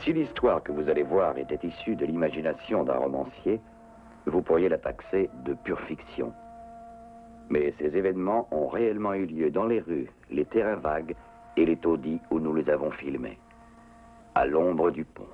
Si l'histoire que vous allez voir était issue de l'imagination d'un romancier, vous pourriez la taxer de pure fiction. Mais ces événements ont réellement eu lieu dans les rues, les terrains vagues et les taudis où nous les avons filmés, à l'ombre du pont.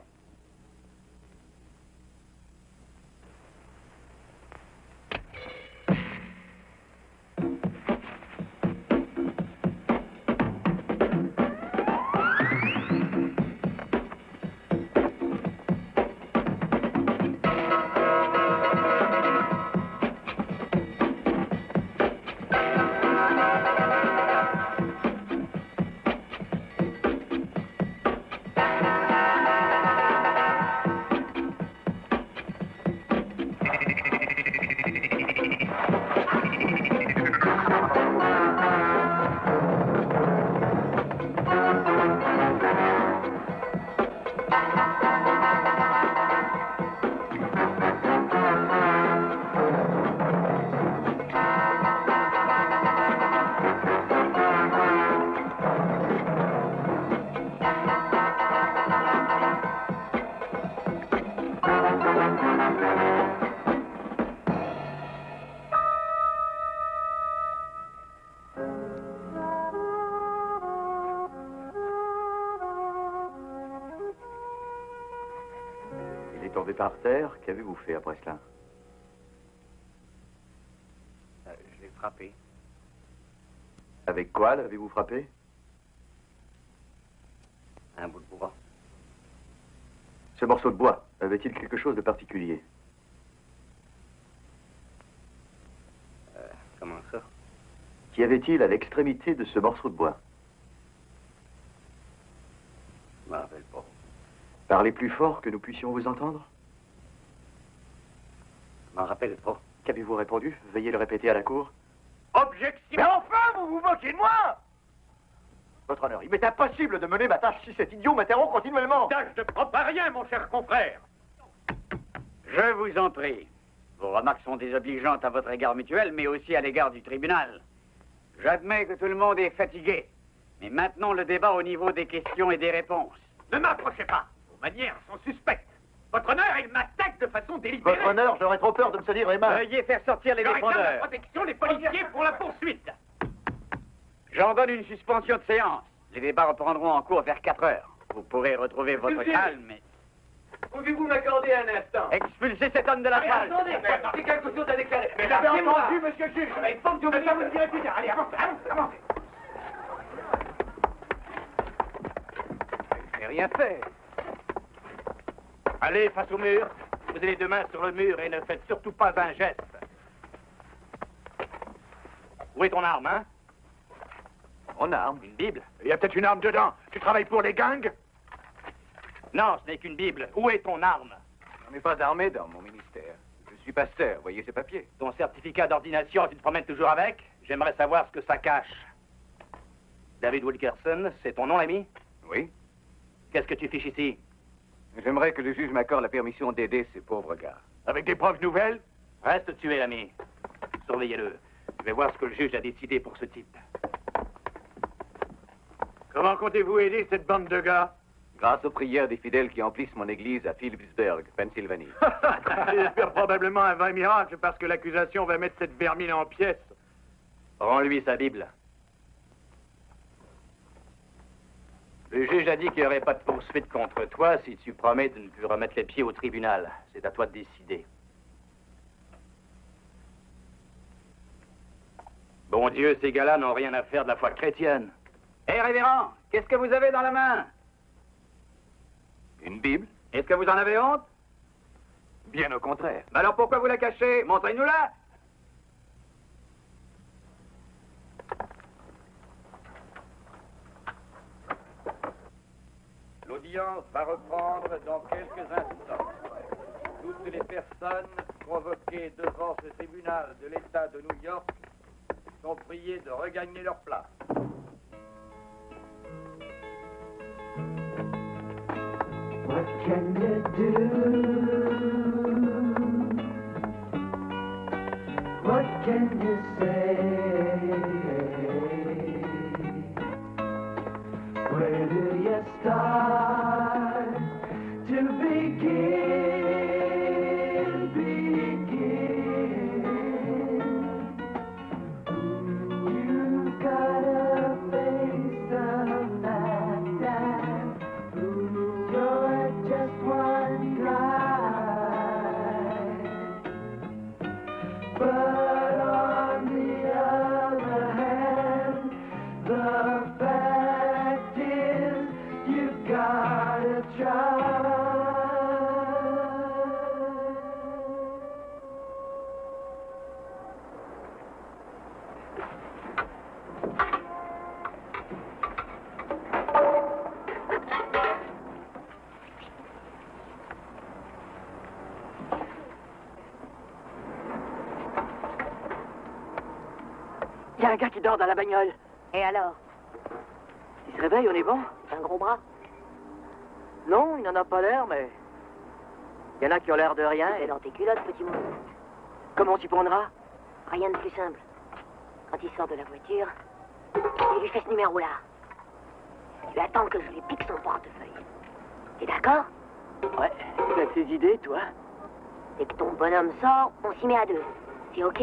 Tombé par terre, qu'avez-vous fait après cela? Je l'ai frappé. Avec quoi l'avez-vous frappé? Un bout de bois. Ce morceau de bois, avait-il quelque chose de particulier? Comment ça? Qu'y avait-il à l'extrémité de ce morceau de bois? Je m'en rappelle pas. Parlez plus fort que nous puissions vous entendre. Je m'en rappelle pas. Qu'avez-vous répondu? Veuillez le répéter à la cour. Objection! Mais enfin, vous vous moquez de moi! Votre honneur, il m'est impossible de mener ma tâche si cet idiot m'interrompt continuellement. Tâche ne prend pas rien, mon cher confrère. Je vous en prie. Vos remarques sont désobligeantes à votre égard mutuel, mais aussi à l'égard du tribunal. J'admets que tout le monde est fatigué. Mais maintenant, le débat au niveau des questions et des réponses. Ne m'approchez pas. Vos manières sont suspectes. Votre honneur, il m'attaque de façon délibérée. Votre honneur, j'aurais trop peur de me salir les mains. Veuillez faire sortir les Je réclame la défendeurs. protection des policiers pour la poursuite. J'en donne une suspension de séance. Les débats reprendront en cours vers 4 heures. Vous pourrez retrouver votre Excusez. calme et... Pouvez-vous m'accorder un instant? Expulsez cet homme de la salle. Attendez, c'est quelque chose à déclarer. Mais j'avais entendu, monsieur le juge. Il faut que je vous le dirai plus tard. Allez, avancez, avancez, avancez. Je n'ai rien fait. Allez, face au mur. Vous avez les deux mains sur le mur et ne faites surtout pas un geste. Où est ton arme, hein? Mon arme? Une Bible? Il y a peut-être une arme dedans. Tu travailles pour les gangs? Non, ce n'est qu'une Bible. Où est ton arme? On n'est pas armé dans mon ministère. Je suis pasteur, voyez ces papiers. Ton certificat d'ordination, tu te promènes toujours avec? J'aimerais savoir ce que ça cache. David Wilkerson, c'est ton nom, l'ami? Oui. Qu'est-ce que tu fiches ici? J'aimerais que le juge m'accorde la permission d'aider ces pauvres gars. Avec des preuves nouvelles? Reste tué, l'ami. Surveillez-le. Je vais voir ce que le juge a décidé pour ce type. Comment comptez-vous aider cette bande de gars? Grâce aux prières des fidèles qui emplissent mon église à Phillipsburg, Pennsylvanie. Il espère probablement un vrai miracle parce que l'accusation va mettre cette vermine en pièces. Rends-lui sa Bible. Le juge a dit qu'il n'y aurait pas de poursuite contre toi si tu promets de ne plus remettre les pieds au tribunal. C'est à toi de décider. Bon Dieu, ces gars-là n'ont rien à faire de la foi chrétienne. Hé, révérend, qu'est-ce que vous avez dans la main? Une Bible? Est-ce que vous en avez honte? Bien au contraire. Mais alors pourquoi vous la cachez? Montrez-nous-la! L'audience va reprendre dans quelques instants. Toutes les personnes convoquées devant ce tribunal de l'État de New York sont priées de regagner leur place. What can you do? What can you say? Where do you start? try. Il y a un gars qui dort dans la bagnole. Et alors? Il se réveille, on est bon? Un gros bras? Non, il n'en a pas l'air, mais... Il y en a qui ont l'air de rien. C'est dans tes culottes, petit monde. Comment on s'y prendra? Rien de plus simple. Quand il sort de la voiture, il lui fait ce numéro-là. Tu attends que je lui pique son portefeuille. T'es d'accord? Ouais, tu as tes idées, toi? Dès que ton bonhomme sort, on s'y met à deux. C'est OK?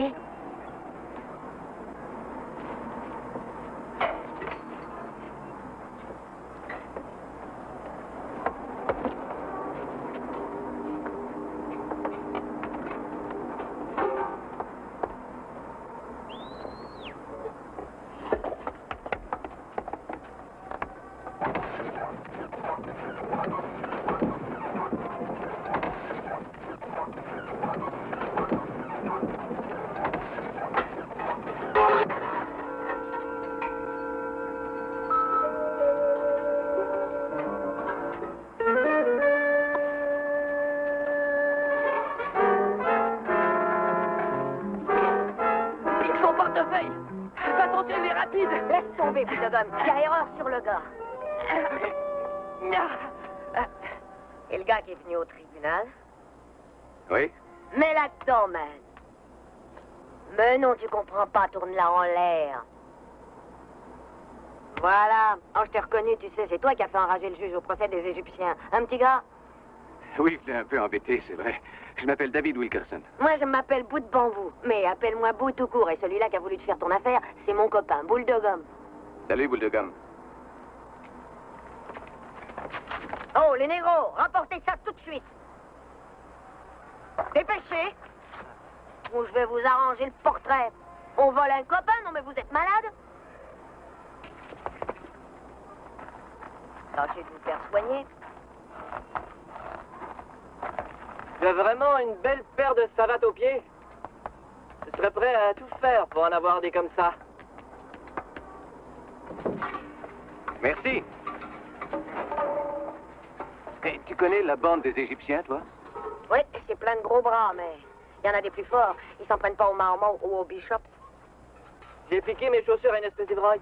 Laisse tomber, petit homme. Il y a erreur sur le gars. Et le gars qui est venu au tribunal? Oui? Mets là-dedans, man. Mais non, tu comprends pas, tourne-la en l'air. Voilà. Oh, je t'ai reconnu, tu sais, c'est toi qui as fait enrager le juge au procès des Égyptiens. Un petit gars? Oui, je l'ai un peu embêté, c'est vrai. Je m'appelle David Wilkerson. Moi, je m'appelle Bout de Bambou. Mais appelle-moi Bout tout court. Et celui-là qui a voulu te faire ton affaire, c'est mon copain, Boule de Gomme. Salut, boule de gomme. Oh, les négros, rapportez ça tout de suite. Dépêchez. Ou je vais vous arranger le portrait. On vole un copain? Non, mais vous êtes malade? Tâchez de vous faire soigner. Tu as vraiment une belle paire de savates aux pieds. Je serais prêt à tout faire pour en avoir des comme ça. Merci. Et tu connais la bande des Égyptiens, toi? Oui, c'est plein de gros bras, mais il y en a des plus forts. Ils s'en prennent pas au Mahomet ou au Bishop. J'ai piqué mes chaussures à une espèce d'ivrogne.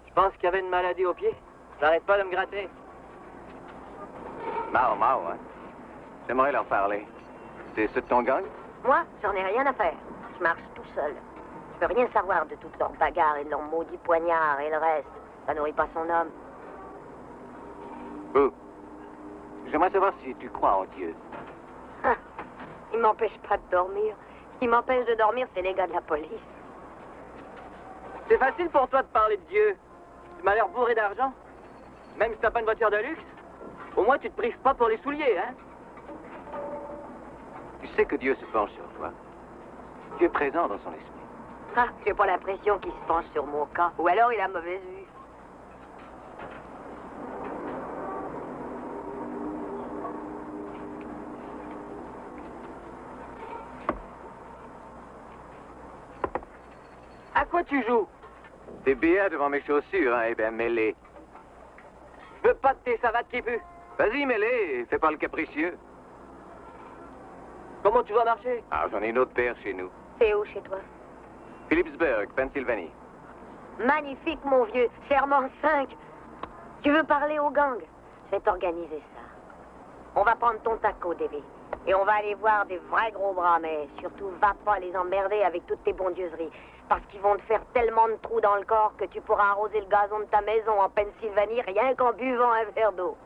Je pense qu'il y avait une maladie aux pieds. J'arrête pas de me gratter. Mao, hein? J'aimerais leur parler. C'est ceux de ton gang? Moi, j'en ai rien à faire. Je marche tout seul. Je veux rien savoir de toutes leurs bagarres et de leurs maudits poignards et le reste. Ça nourrit pas son homme. Bou, j'aimerais savoir si tu crois en Dieu. Ah, il m'empêche pas de dormir. Ce qui m'empêche de dormir, c'est les gars de la police. C'est facile pour toi de parler de Dieu. Tu m'as l'air bourré d'argent. Même si t'as pas une voiture de luxe, au moins tu te prives pas pour les souliers, hein? Tu sais que Dieu se penche sur toi. Tu es présent dans son esprit. Ah, j'ai pas l'impression qu'il se penche sur mon cas. Ou alors il a mauvaise vue. À quoi tu joues? T'es bien devant mes chaussures, hein? Eh bien, mets-les. Je veux pas de tes savates qui puent. Vas-y, mets-les. Fais pas le capricieux. Comment tu vas marcher? Ah, j'en ai une autre paire chez nous. C'est où chez toi? Phillipsburg, Pennsylvanie. Magnifique, mon vieux. Serment 5. Tu veux parler au gang? Je vais t'organiser ça. On va prendre ton taco, Davy. Et on va aller voir des vrais gros bras, mais surtout, va pas les emmerder avec toutes tes bondieuseries. Parce qu'ils vont te faire tellement de trous dans le corps que tu pourras arroser le gazon de ta maison en Pennsylvanie rien qu'en buvant un verre d'eau.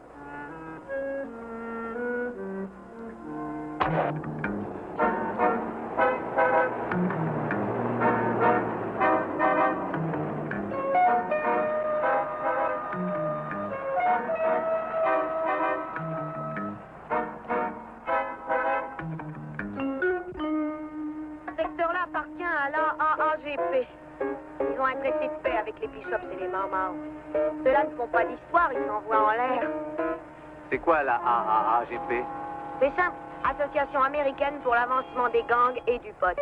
Ce secteur-là appartient à l'AAGP. Ils ont un traité de paix avec les bishops et les mamans. Ceux-là ne font pas d'histoire, ils s'envoient en l'air. C'est quoi la AAAGP? C'est simple. Association américaine pour l'avancement des gangs et du pot.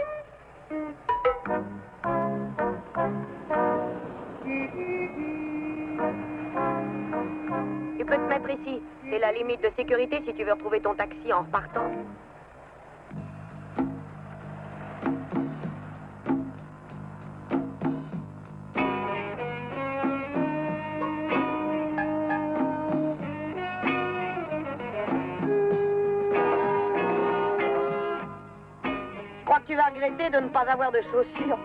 Tu peux te mettre ici. C'est la limite de sécurité si tu veux retrouver ton taxi en repartant. Je crois que tu vas regretter de ne pas avoir de chaussures.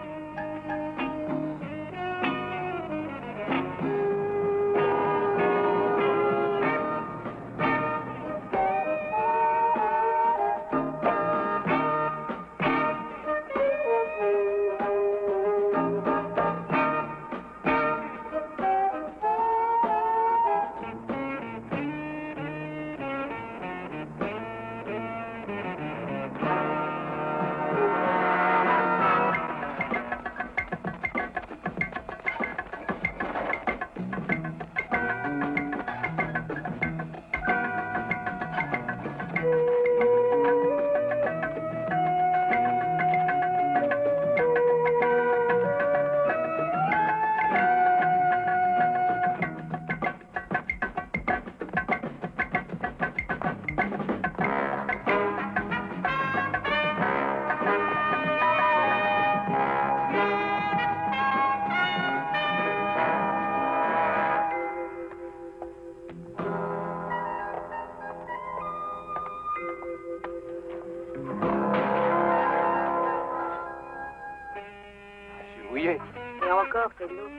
Et encore, c'est de l'eau.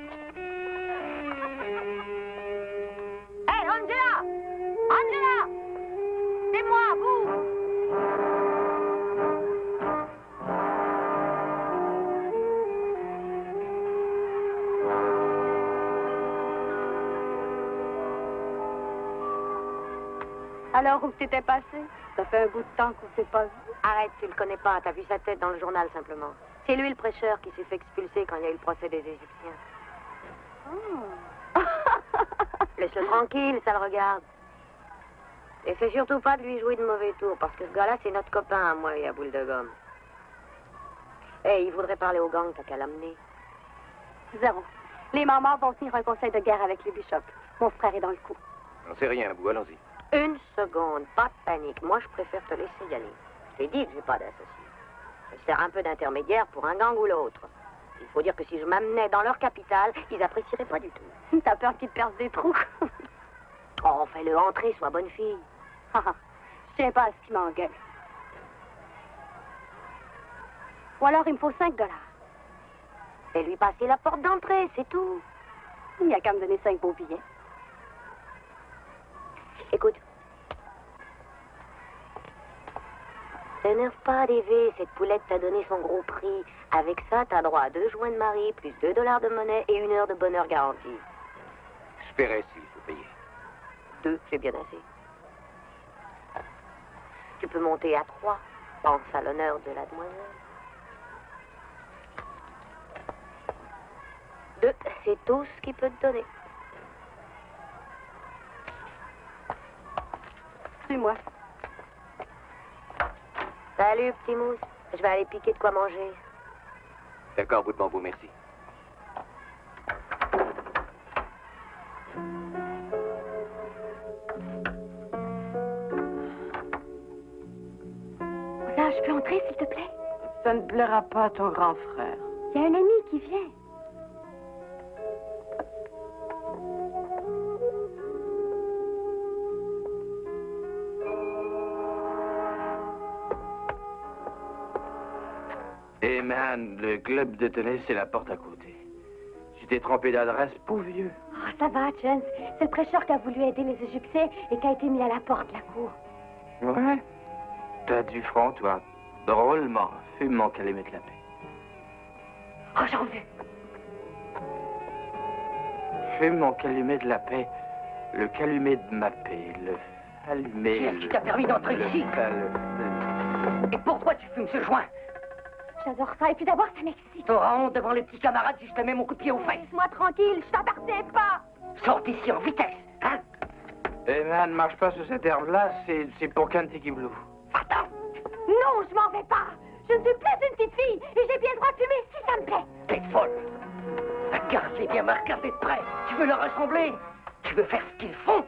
Hé, Angela! Angela! C'est moi, vous! Alors, où t'étais passé? Ça fait un bout de temps qu'on s'est pas vu. Arrête, tu le connais pas. T'as vu sa tête dans le journal, simplement. C'est lui, le prêcheur, qui s'est fait expulser quand il y a eu le procès des Égyptiens. Oh. Laisse-le tranquille, ça le regarde. Et c'est surtout pas de lui jouer de mauvais tours, parce que ce gars-là, c'est notre copain à moi et à boule de gomme. Hé, il voudrait parler au gang, t'as qu'à l'amener. Zéro. Les mamans vont tenir un conseil de guerre avec les bishops. Mon frère est dans le coup. On sait rien, vous, allons-y. Une seconde, pas de panique. Moi, je préfère te laisser y aller. Je t'ai dit que j'ai pas d'associé. Je sers un peu d'intermédiaire pour un gang ou l'autre. Il faut dire que si je m'amenais dans leur capitale, ils apprécieraient pas du tout. T'as peur qu'ils te percent des trous? Oh, fais-le entrer, sois bonne fille. Je tiens pas à ce qu'il m'engueule. Ou alors, il me faut 5 $. Et lui passer la porte d'entrée, c'est tout. Il n'y a qu'à me donner 5 beaux billets. Écoute. T'énerve pas, Davy. Cette poulette t'a donné son gros prix. Avec ça, t'as droit à 2 joints de mari, plus 2 $ de monnaie et 1 heure de bonheur garantie. Je paierai s'il faut payer. 2, c'est bien assez. Tu peux monter à 3. Pense à l'honneur de la demoiselle. 2, c'est tout ce qu'il peut te donner. Suis-moi. Salut, petit mousse. Je vais aller piquer de quoi manger. D'accord, bout de bambou, merci. Là, je peux entrer, s'il te plaît? Ça ne plaira pas à ton grand frère. Il y a un ami qui vient. Eh man, le club de tennis, c'est la porte à côté. Tu t'es trompé d'adresse, pauvre vieux. Oh, ça va, Chance. C'est le prêcheur qui a voulu aider les Égyptiens et qui a été mis à la porte, la cour. Ouais? T'as du front, toi. Drôlement. Fume-mon qu'elle mettre la paix. Oh, j'en veux. Fume-mon calumet de la paix. Le calumet de ma paix. Le allumé. Qu'est-ce qui t'a permis d'entrer ici? Et pourquoi tu fumes ce joint? J'adore ça. Et puis d'abord, ça m'excite. T'auras honte devant les petits camarades si je te mets mon coup de pied aux fesses. Laisse-moi tranquille. Je t'appartiens pas. Sors d'ici en vitesse, hein? Eh Là, ne marche pas sur cette herbe-là, c'est pour Kentucky Blue. Attends! Non, je m'en vais pas! Je ne suis plus une petite fille et j'ai bien le droit de fumer si ça me plaît! T'es folle. Regarde-les bien, me regarder de près. Tu veux leur ressembler? Tu veux faire ce qu'ils font?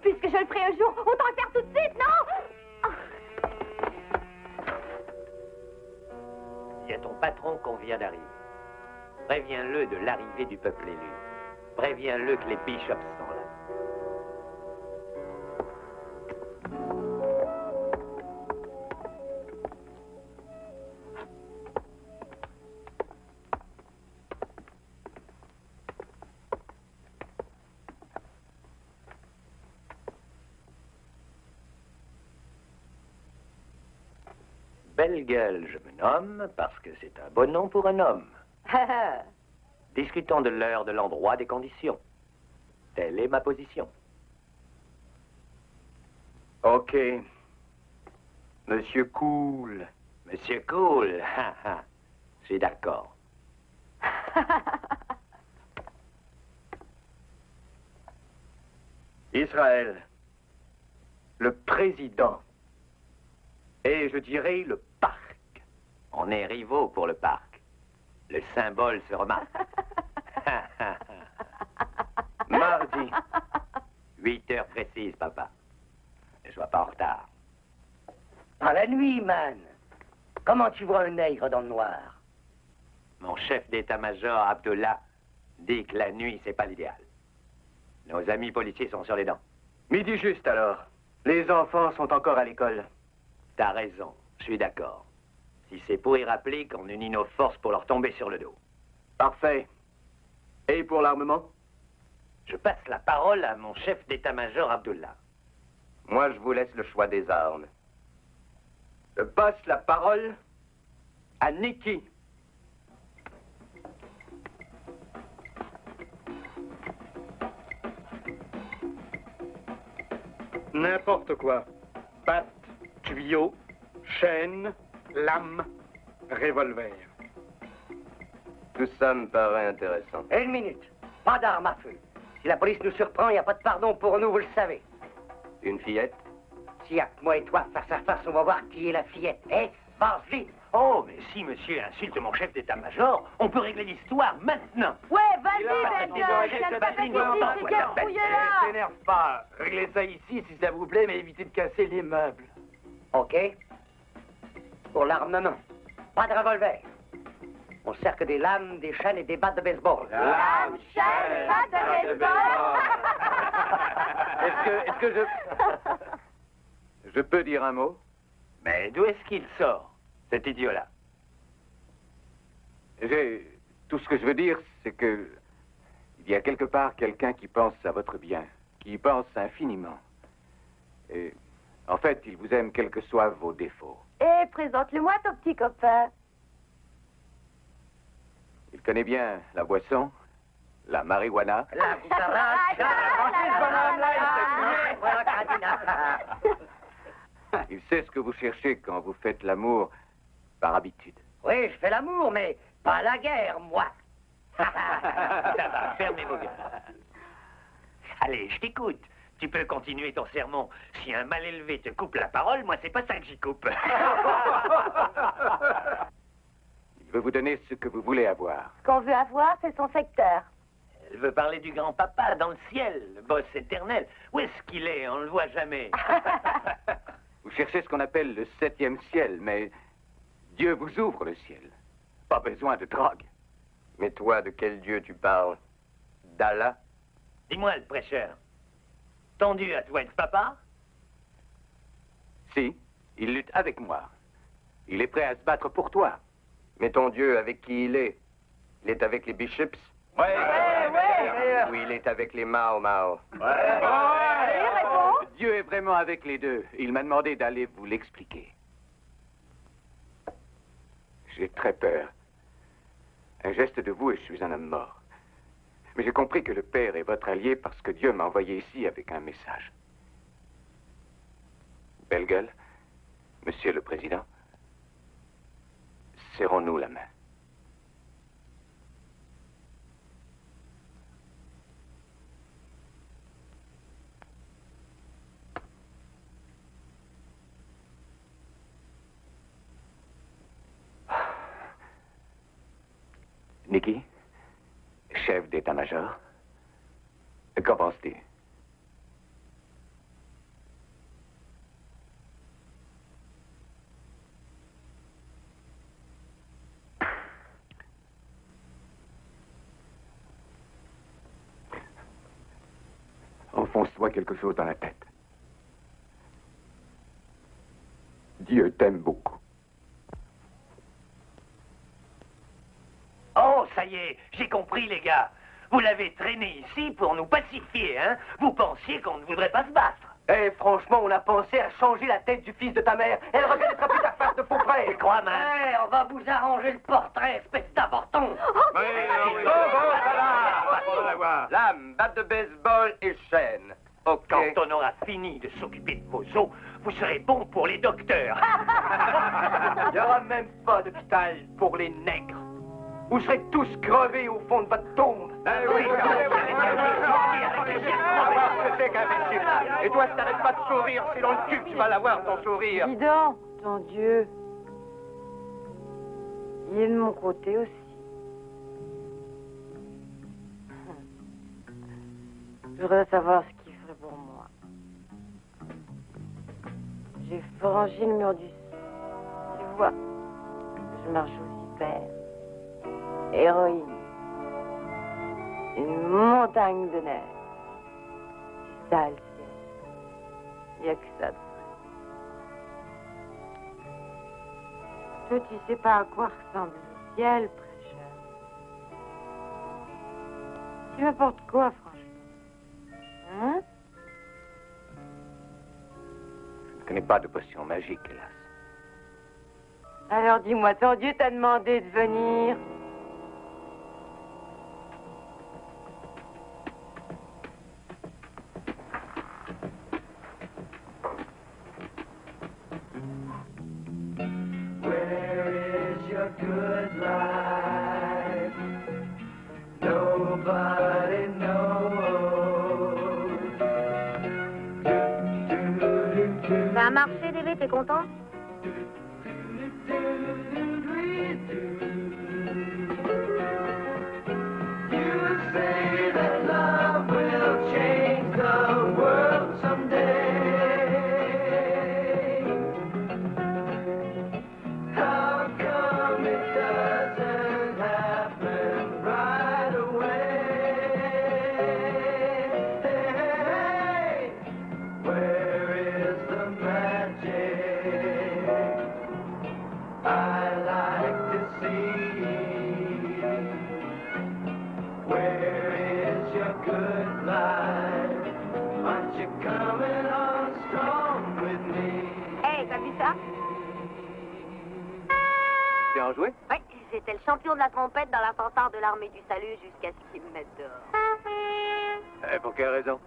Puisque je le ferai un jour, autant le faire tout de suite, non? Il y a ton patron qu'on vient d'arriver. Préviens-le de l'arrivée du peuple élu. Préviens-le que les bishops sont là. Belle gueule, je me nomme, parce que c'est un bon nom pour un homme. Discutons de l'heure, de l'endroit, des conditions. Telle est ma position. OK. Monsieur Cool. Monsieur Cool, je suis d'accord. Israël. Le président. Et je dirais le parc. On est rivaux pour le parc. Le symbole se remarque. Mardi. 8 heures précises, papa. Ne sois pas en retard. Dans la nuit, man. Comment tu vois un nègre dans le noir? Mon chef d'état-major, Abdullah, dit que la nuit, c'est pas l'idéal. Nos amis policiers sont sur les dents. Midi juste alors. Les enfants sont encore à l'école. T'as raison, je suis d'accord. Si c'est pour y rappeler qu'on unit nos forces pour leur tomber sur le dos. Parfait. Et pour l'armement? Je passe la parole à mon chef d'état-major, Abdullah. Moi, je vous laisse le choix des armes. Je passe la parole à Nikki. N'importe quoi. Patte, tuyau, chaîne, lame, revolver. Tout ça me paraît intéressant. Une minute. Pas d'armes à feu. Si la police nous surprend, il n'y a pas de pardon pour nous, vous le savez. Une fillette? S'il y a que moi et toi face à face, on va voir qui est la fillette. Eh, passe vite. Oh, mais si monsieur insulte mon chef d'état-major, on peut régler l'histoire maintenant. Ouais, vas-y, belle gueule! C'est pas facile, c'est bien fouillé là! T'énerve pas. Réglez ça ici, si ça vous plaît, mais évitez de casser les meubles. OK. Pour l'armement, pas de revolver. On sert que des lames, des chaînes et des battes de baseball. Lame, chaîne, batte de baseball! Est-ce que je peux dire un mot? Mais d'où est-ce qu'il sort, cet idiot-là? Tout ce que je veux dire, c'est que il y a quelque part quelqu'un qui pense à votre bien, qui y pense infiniment. Et en fait, il vous aime quels que soient vos défauts. Et présente-le-moi, ton petit copain. Il connaît bien la boisson, la marijuana. La Il sait ce que vous cherchez quand vous faites l'amour par habitude. Oui, je fais l'amour, mais pas la guerre, moi. Ça va, fermez vos gueules. Allez, je t'écoute. Tu peux continuer ton sermon. Si un mal élevé te coupe la parole, moi, c'est pas ça que j'y coupe. Il veut vous donner ce que vous voulez avoir. Ce qu'on veut avoir, c'est son secteur. Elle veut parler du grand-papa dans le ciel, le boss éternel. Où est-ce qu'il est? On le voit jamais. Vous cherchez ce qu'on appelle le 7e ciel, mais Dieu vous ouvre le ciel. Pas besoin de drogue. Mais toi, de quel Dieu tu parles? d'Allah? Dis-moi, le prêcheur, ton Dieu à toi être papa? Si, il lutte avec moi. Il est prêt à se battre pour toi. Mais ton Dieu, avec qui il est avec les bishops? Ouais. Ou il est avec les Mao Mao? Dieu est vraiment avec les deux. Il m'a demandé d'aller vous l'expliquer. J'ai très peur. Un geste de vous et je suis un homme mort. Mais j'ai compris que le Père est votre allié parce que Dieu m'a envoyé ici avec un message. Belle gueule, Monsieur le Président, serrons-nous la main. Nicky, chef d'état-major, qu'en penses-tu? Enfonce-toi quelque chose dans la tête. Dieu t'aime beaucoup. Oh, ça y est, j'ai compris, les gars. Vous l'avez traîné ici pour nous pacifier, hein? Vous pensiez qu'on ne voudrait pas se battre. Eh, franchement, on a pensé à changer la tête du fils de ta mère. Elle reconnaîtra plus ta face de faux frère. Tu crois, man? Eh, on va vous arranger le portrait, espèce d'avorton. Lame, batte de baseball et chaîne. Ok. Quand on aura fini de s'occuper de vos os, vous serez bon pour les docteurs. Il n'y aura même pas d'hôpital pour les nègres. Vous serez tous crevés au fond de votre tombe. Oui, Et toi, si t'arrêtes pas de sourire, c'est dans le cul que tu vas l'avoir, ton sourire. Dis donc, ton Dieu. Il est de mon côté aussi. Je voudrais savoir ce qu'il ferait pour moi. J'ai franchi le mur du... Tu vois, je marche aussi père. Héroïne. Une montagne de neige. C'est ça le ciel. Il n'y a que ça de vrai. Toi, tu sais pas à quoi ressemble le ciel, prêcheur. Tu m'apportes quoi, franchement? Hein? Je ne connais pas de potion magique, hélas. Alors dis-moi, ton Dieu t'a demandé de venir. Good life. Nobody knows. Ça a marché, David, t'es content? You say that love will change the world someday. How come it doesn't happen right away? Hey, where is the magic I like to see? Where is your good life? Aren't you coming on strong with me? Hey, t'as vu ça? Tu as en joué? Oui, j'étais le champion de la trompette dans la fanfare de l'armée du salut jusqu'à ce qu'ils me mettent dehors. Pour quelle raison?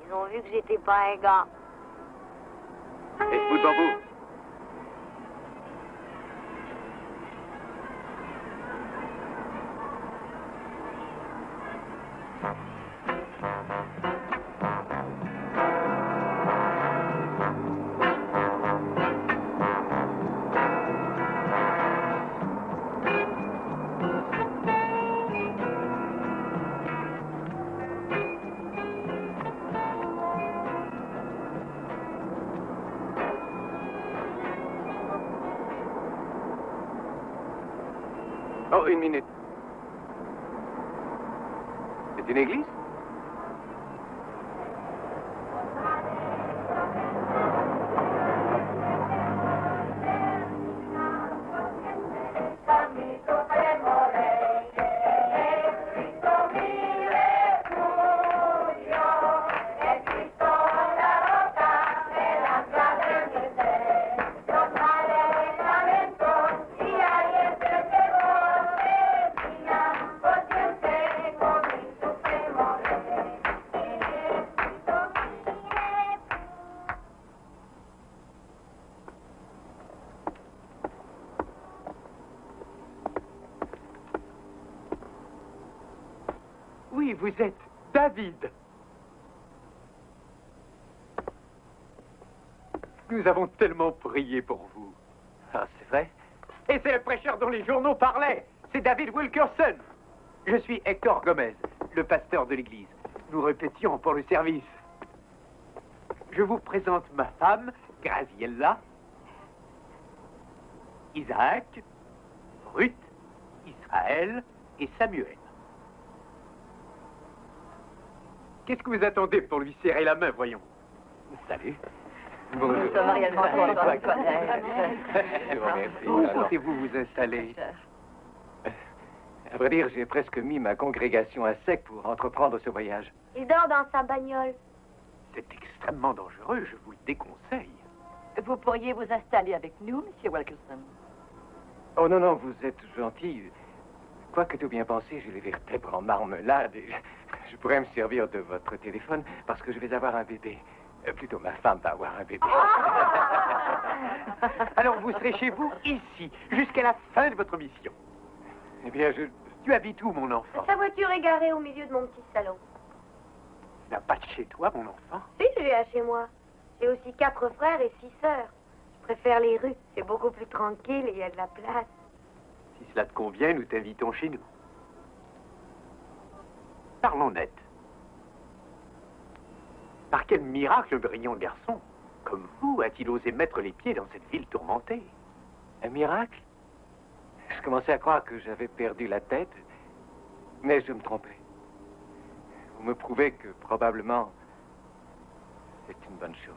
Ils ont vu que j'étais pas un gars. Et bout en bout. Oh, une minute. C'est une église? Oui, vous êtes David. Nous avons tellement prié pour vous. Ah, c'est vrai? Et c'est le prêcheur dont les journaux parlaient. c'est David Wilkerson. Je suis Hector Gomez, le pasteur de l'église. Nous répétions pour le service. Je vous présente ma femme, Graziella, Isaac, Ruth, Israël et Samuel. Qu'est-ce que vous attendez pour lui serrer la main, voyons? Salut. Bonjour. Nous sommes réellement contents de te Merci. Où comptez-vous vous installer? À vrai dire, j'ai presque mis ma congrégation à sec pour entreprendre ce voyage. Il dort dans sa bagnole. C'est extrêmement dangereux, je vous le déconseille. Vous pourriez vous installer avec nous, Monsieur Wilkerson. Oh non, non, vous êtes gentil. Quoique tout bien pensé, j'ai les vertèbres en marmelade et je pourrais me servir de votre téléphone parce que je vais avoir un bébé. Plutôt, ma femme va avoir un bébé. Alors, vous serez chez vous, ici, jusqu'à la fin de votre mission. Eh bien, Tu habites où, mon enfant? Sa voiture est garée au milieu de mon petit salon. Tu n'as pas de chez toi, mon enfant? Si, je l'ai à chez moi. J'ai aussi 4 frères et 6 sœurs. Je préfère les rues. C'est beaucoup plus tranquille et il y a de la place. Si cela te convient, nous t'invitons chez nous. Parlons net. Par quel miracle un brillant garçon comme vous a-t-il osé mettre les pieds dans cette ville tourmentée? Un miracle? Je commençais à croire que j'avais perdu la tête, mais je me trompais. Vous me prouvez que probablement c'est une bonne chose.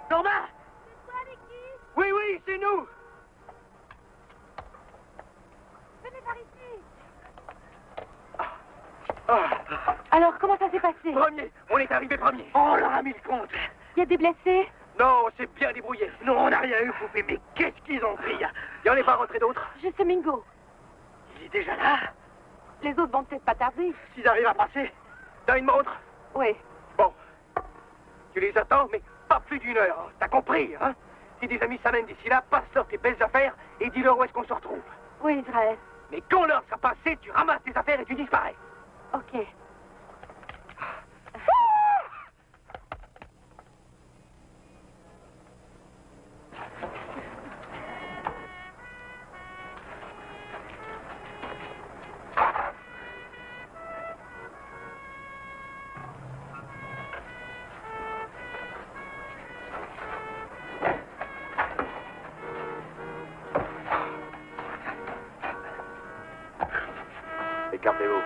Norma! Oui, oui, c'est nous! Venez par ici. Alors, comment ça s'est passé? Premier, on est arrivé premier. On leur a mis le compte. Il y a des blessés? Non, on s'est bien débrouillé. Non, on n'a rien eu, poupée, mais qu'est-ce qu'ils ont pris? Il n'y en est pas rentré d'autres? Juste Mingo. Il est déjà là. Les autres vont peut-être pas tarder. S'ils arrivent à passer, t'as une montre? Oui. Bon. Tu les attends, mais pas plus d'une heure. T'as compris, hein? Si des amis s'amènent d'ici là, passe-leur tes belles affaires et dis-leur où est-ce qu'on se retrouve. Oui, Israël. Mais quand l'heure sera passée, tu ramasses tes affaires et tu disparais. OK. Écartez-vous.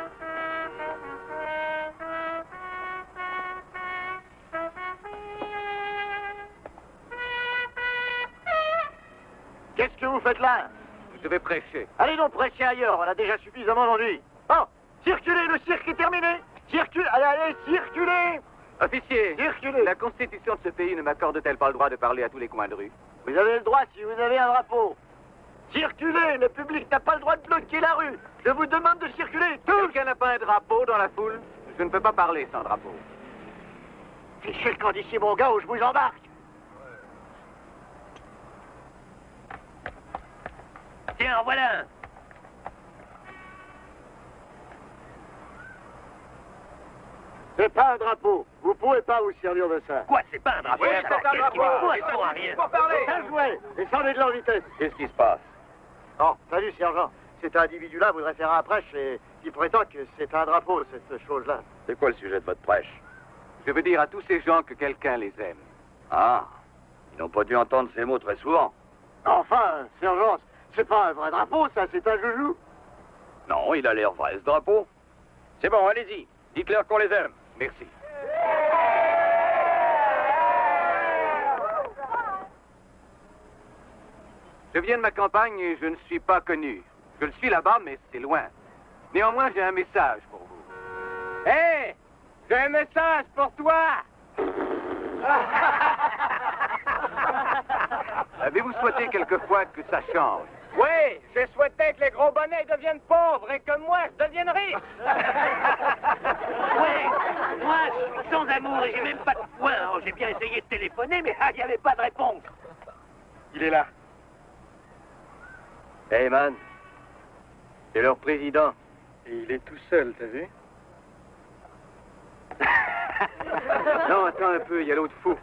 Qu'est-ce que vous faites là? Vous devez prêcher. Allez donc prêcher ailleurs, on a déjà suffisamment d'ennuis. Oh, circulez, le cirque est terminé. Circulez, allez, circulez. Officier, Circulez. la constitution de ce pays ne m'accorde-t-elle pas le droit de parler à tous les coins de rue? Vous avez le droit si vous avez un drapeau. Circulez, le public n'a pas le droit de bloquer la rue. Je vous demande de circuler, tous. Quelqu'un n'a pas un drapeau dans la foule? Je ne peux pas parler sans drapeau. Fichez le camp d'ici, mon gars, ou je vous embarque. Tiens, en voilà un. C'est pas un drapeau. Vous pouvez pas vous servir de ça. Quoi, c'est pas un drapeau? Oui, ça? c'est un Qu'est-ce qu'il me drapeau. faut? Ça sert à rien. Bien joué. Descendez de leur vitesse. Qu'est-ce qui se passe? Oh, salut, sergent. Cet individu-là voudrait faire un prêche et il prétend que c'est un drapeau, cette chose-là. C'est quoi le sujet de votre prêche? Je veux dire à tous ces gens que quelqu'un les aime. Ah, ils n'ont pas dû entendre ces mots très souvent. Enfin, sergent, c'est pas un vrai drapeau, ça, c'est un joujou. Non, il a l'air vrai, ce drapeau. C'est bon, allez-y. Dites-leur qu'on les aime. Merci. Je viens de ma campagne et je ne suis pas connu. Je le suis là-bas, mais c'est loin. Néanmoins, j'ai un message pour vous. Hé, j'ai un message pour toi. Avez-vous souhaité quelquefois que ça change? Oui, j'ai souhaité que les gros bonnets deviennent pauvres et que moi, je devienne riche. Ouais, moi, je suis sans amour et j'ai même pas de poing. Oh, j'ai bien essayé de téléphoner, mais il n'y avait pas de réponse. Il est là. Hey, man. C'est leur président. Et il est tout seul, t'as vu? Non, attends un peu, il y a l'autre fou.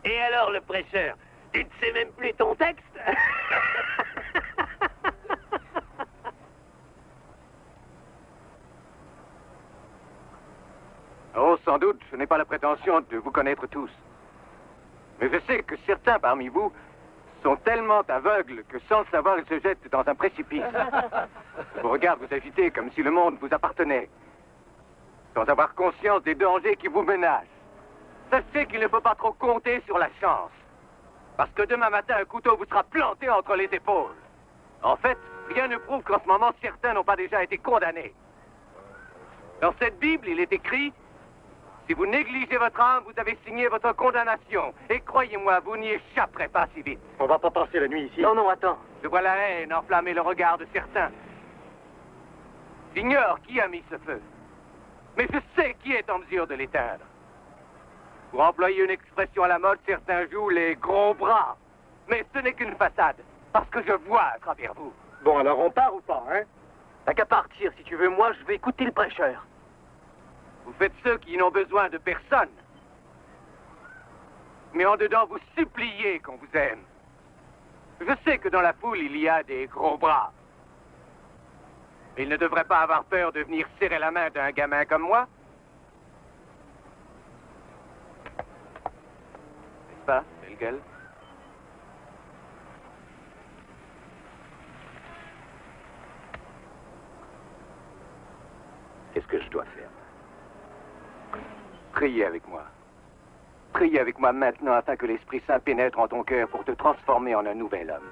Et alors, le prêcheur, tu ne sais même plus ton texte? Oh, sans doute, je n'ai pas la prétention de vous connaître tous. Mais je sais que certains parmi vous sont tellement aveugles que sans le savoir, ils se jettent dans un précipice. Vos regards vous agitez comme si le monde vous appartenait, sans avoir conscience des dangers qui vous menacent. Sachez qu'il ne faut pas trop compter sur la chance, parce que demain matin, un couteau vous sera planté entre les épaules. En fait, rien ne prouve qu'en ce moment, certains n'ont pas déjà été condamnés. Dans cette Bible, il est écrit: si vous négligez votre âme, vous avez signé votre condamnation. Et croyez-moi, vous n'y échapperez pas si vite. On va pas passer la nuit ici. Non, non, attends. Je vois la haine enflammer le regard de certains. J'ignore qui a mis ce feu. Mais je sais qui est en mesure de l'éteindre. Pour employer une expression à la mode, certains jouent les gros bras. Mais ce n'est qu'une façade, parce que je vois à travers vous. Bon, alors on part ou pas, hein? T'as qu'à partir, si tu veux. Moi, je vais écouter le prêcheur. Vous faites ceux qui n'ont besoin de personne. Mais en dedans, vous suppliez qu'on vous aime. Je sais que dans la foule, il y a des gros bras. Mais ils ne devraient pas avoir peur de venir serrer la main d'un gamin comme moi. pas, belle gueule. Qu'est-ce que je dois faire? Priez avec moi. Priez avec moi maintenant afin que l'Esprit Saint pénètre en ton cœur pour te transformer en un nouvel homme.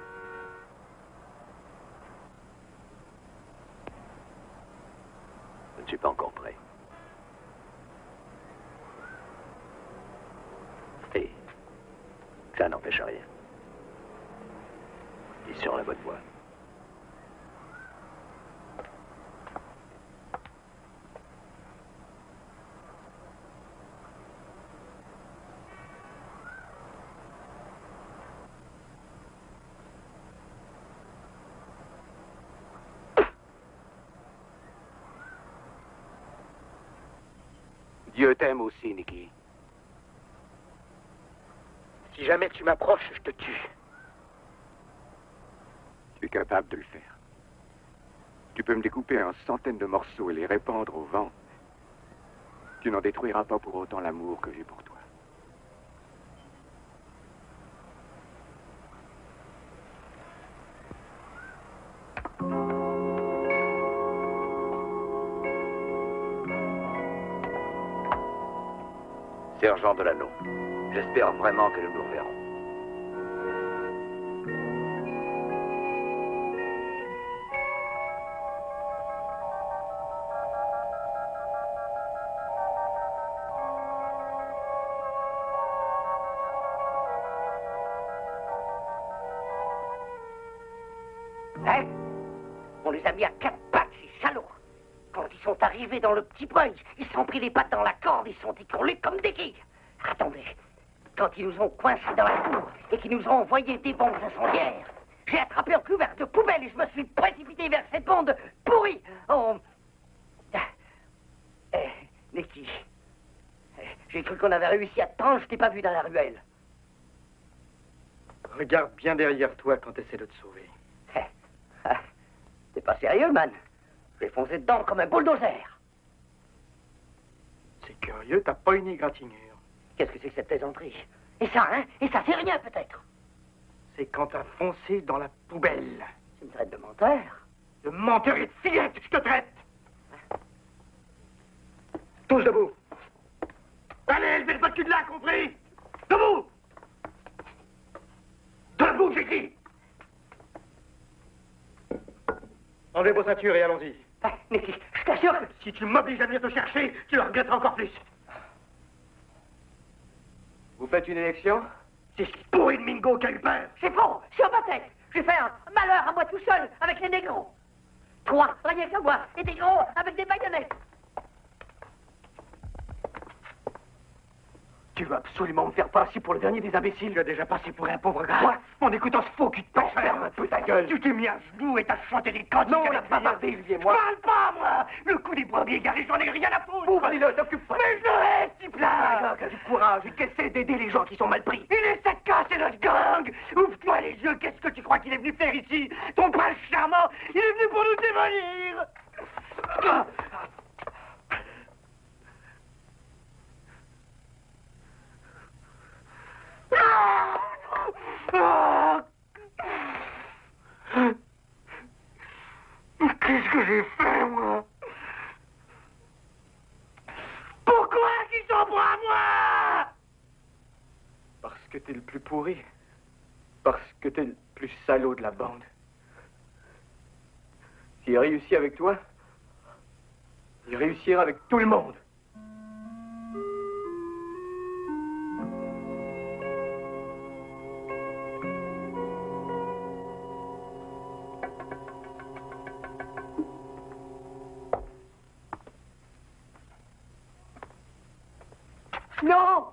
Je ne suis pas encore prêt. Et ça n'empêche rien. Il est sur la bonne voie. Dieu t'aime aussi, Nicky. Si jamais tu m'approches, je te tue. Tu es capable de le faire. Tu peux me découper en centaines de morceaux et les répandre au vent. Tu n'en détruiras pas pour autant l'amour que j'ai pour toi. Sergent Delano, j'espère vraiment que nous nous reverrons. Hein? On les a mis à 4 pattes, ces salauds. Quand ils sont arrivés dans le petit brunch, ils se sont pris les pattes dans la corde, ils sont écroulés comme des guilles. Attendez, quand ils nous ont coincés dans la cour et qu'ils nous ont envoyé des bombes incendiaires, j'ai attrapé un couvert de poubelle et je me suis précipité vers cette bande pourrie. Oh. Nicky, j'ai cru qu'on avait réussi à te prendre, je t'ai pas vu dans la ruelle. Regarde bien derrière toi quand t'essaies de te sauver. T'es pas sérieux, man? Je vais foncer dedans comme un bulldozer. C'est curieux, t'as pas une égratignure. Qu'est-ce que c'est que cette plaisanterie? Et ça, hein? Et ça, c'est rien, peut-être? C'est quand t'as foncé dans la poubelle. Tu me traites de menteur? De menteur et de fillette, je te traite! Tous debout! Allez, levez le bas de cul de là, compris? Debout! Debout, j'ai dit! Enlevez vos ceintures et allons-y. Nicky, je t'assure que... Si tu m'obliges à venir te chercher, tu le regretteras encore plus. Vous faites une élection? C'est ce pourri de Mingo qui a eu peur. C'est faux, sur ma tête. J'ai fait un malheur à moi tout seul avec les négros. Toi, rien qu'à moi, et des gros avec des baïonnettes. Tu veux absolument me faire passer pour le dernier des imbéciles. Tu as déjà passé pour un pauvre gars. Quoi? En écoutant ce faux cul de pêche. Ferme un peu ta gueule. Tu t'es mis à genoux et t'as chanté des cantiques. Non, on a bavardé, lui et moi. Je parle pas, moi. Le coup des brebis égarés, j'en ai rien à foutre. Ouvre les deux, t'occupes pas. Mais je le reste, type là. Qui a du courage et qui essaie d'aider les gens qui sont mal pris. Il essaie de casser notre gang. Ouvre-toi les yeux, qu'est-ce que tu crois qu'il est venu faire ici? Ton prince charmant, il est venu pour nous démolir. Qu'est-ce que j'ai fait, moi? Pourquoi qu'ils s'en prennent à moi? Parce que t'es le plus pourri. Parce que t'es le plus salaud de la bande. S'il a réussi avec toi, il réussira avec tout le monde. Non!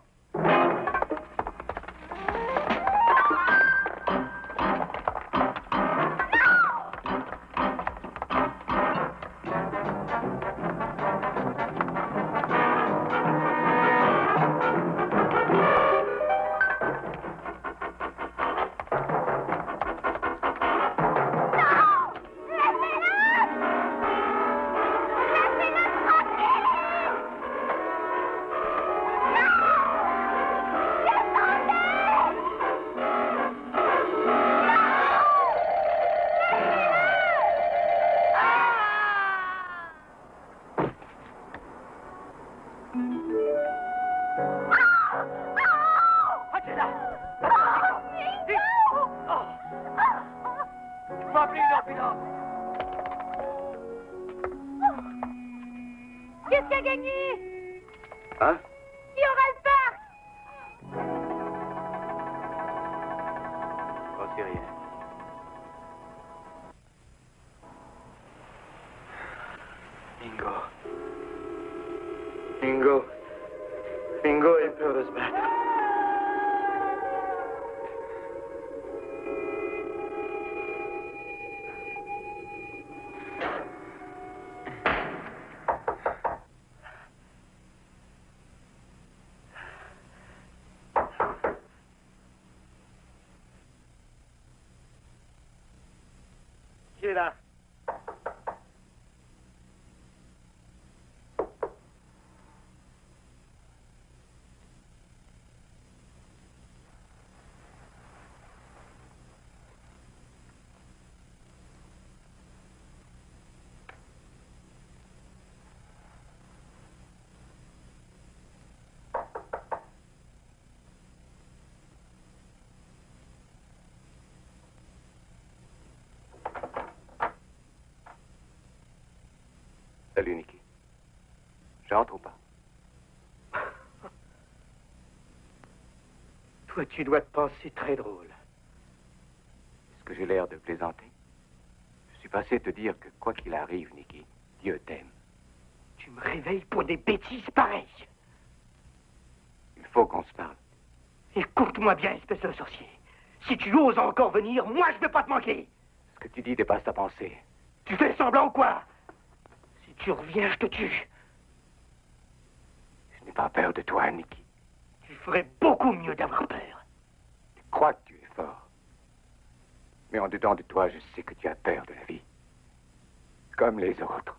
pas appeler une ambulance. Qu'est-ce qui a gagné? Hein? Qui aura le parc? J'en sais rien. Mingo. Mingo. Mingo a eu peur de se battre. Qui est là? Salut, Nicky. J'entre ou pas? Toi, tu dois te penser très drôle. Est-ce que j'ai l'air de plaisanter? Je suis passé te dire que quoi qu'il arrive, Nicky, Dieu t'aime. Tu me réveilles pour des bêtises pareilles. Il faut qu'on se parle. Écoute-moi bien, espèce de sorcier. Si tu oses encore venir, moi, je ne vais pas te manquer. Ce que tu dis dépasse ta pensée. Tu fais semblant ou quoi? Si tu reviens, je te tue. Je n'ai pas peur de toi, Nicky. Tu ferais beaucoup mieux d'avoir peur. Tu crois que tu es fort. Mais en dedans de toi, je sais que tu as peur de la vie. Comme les autres.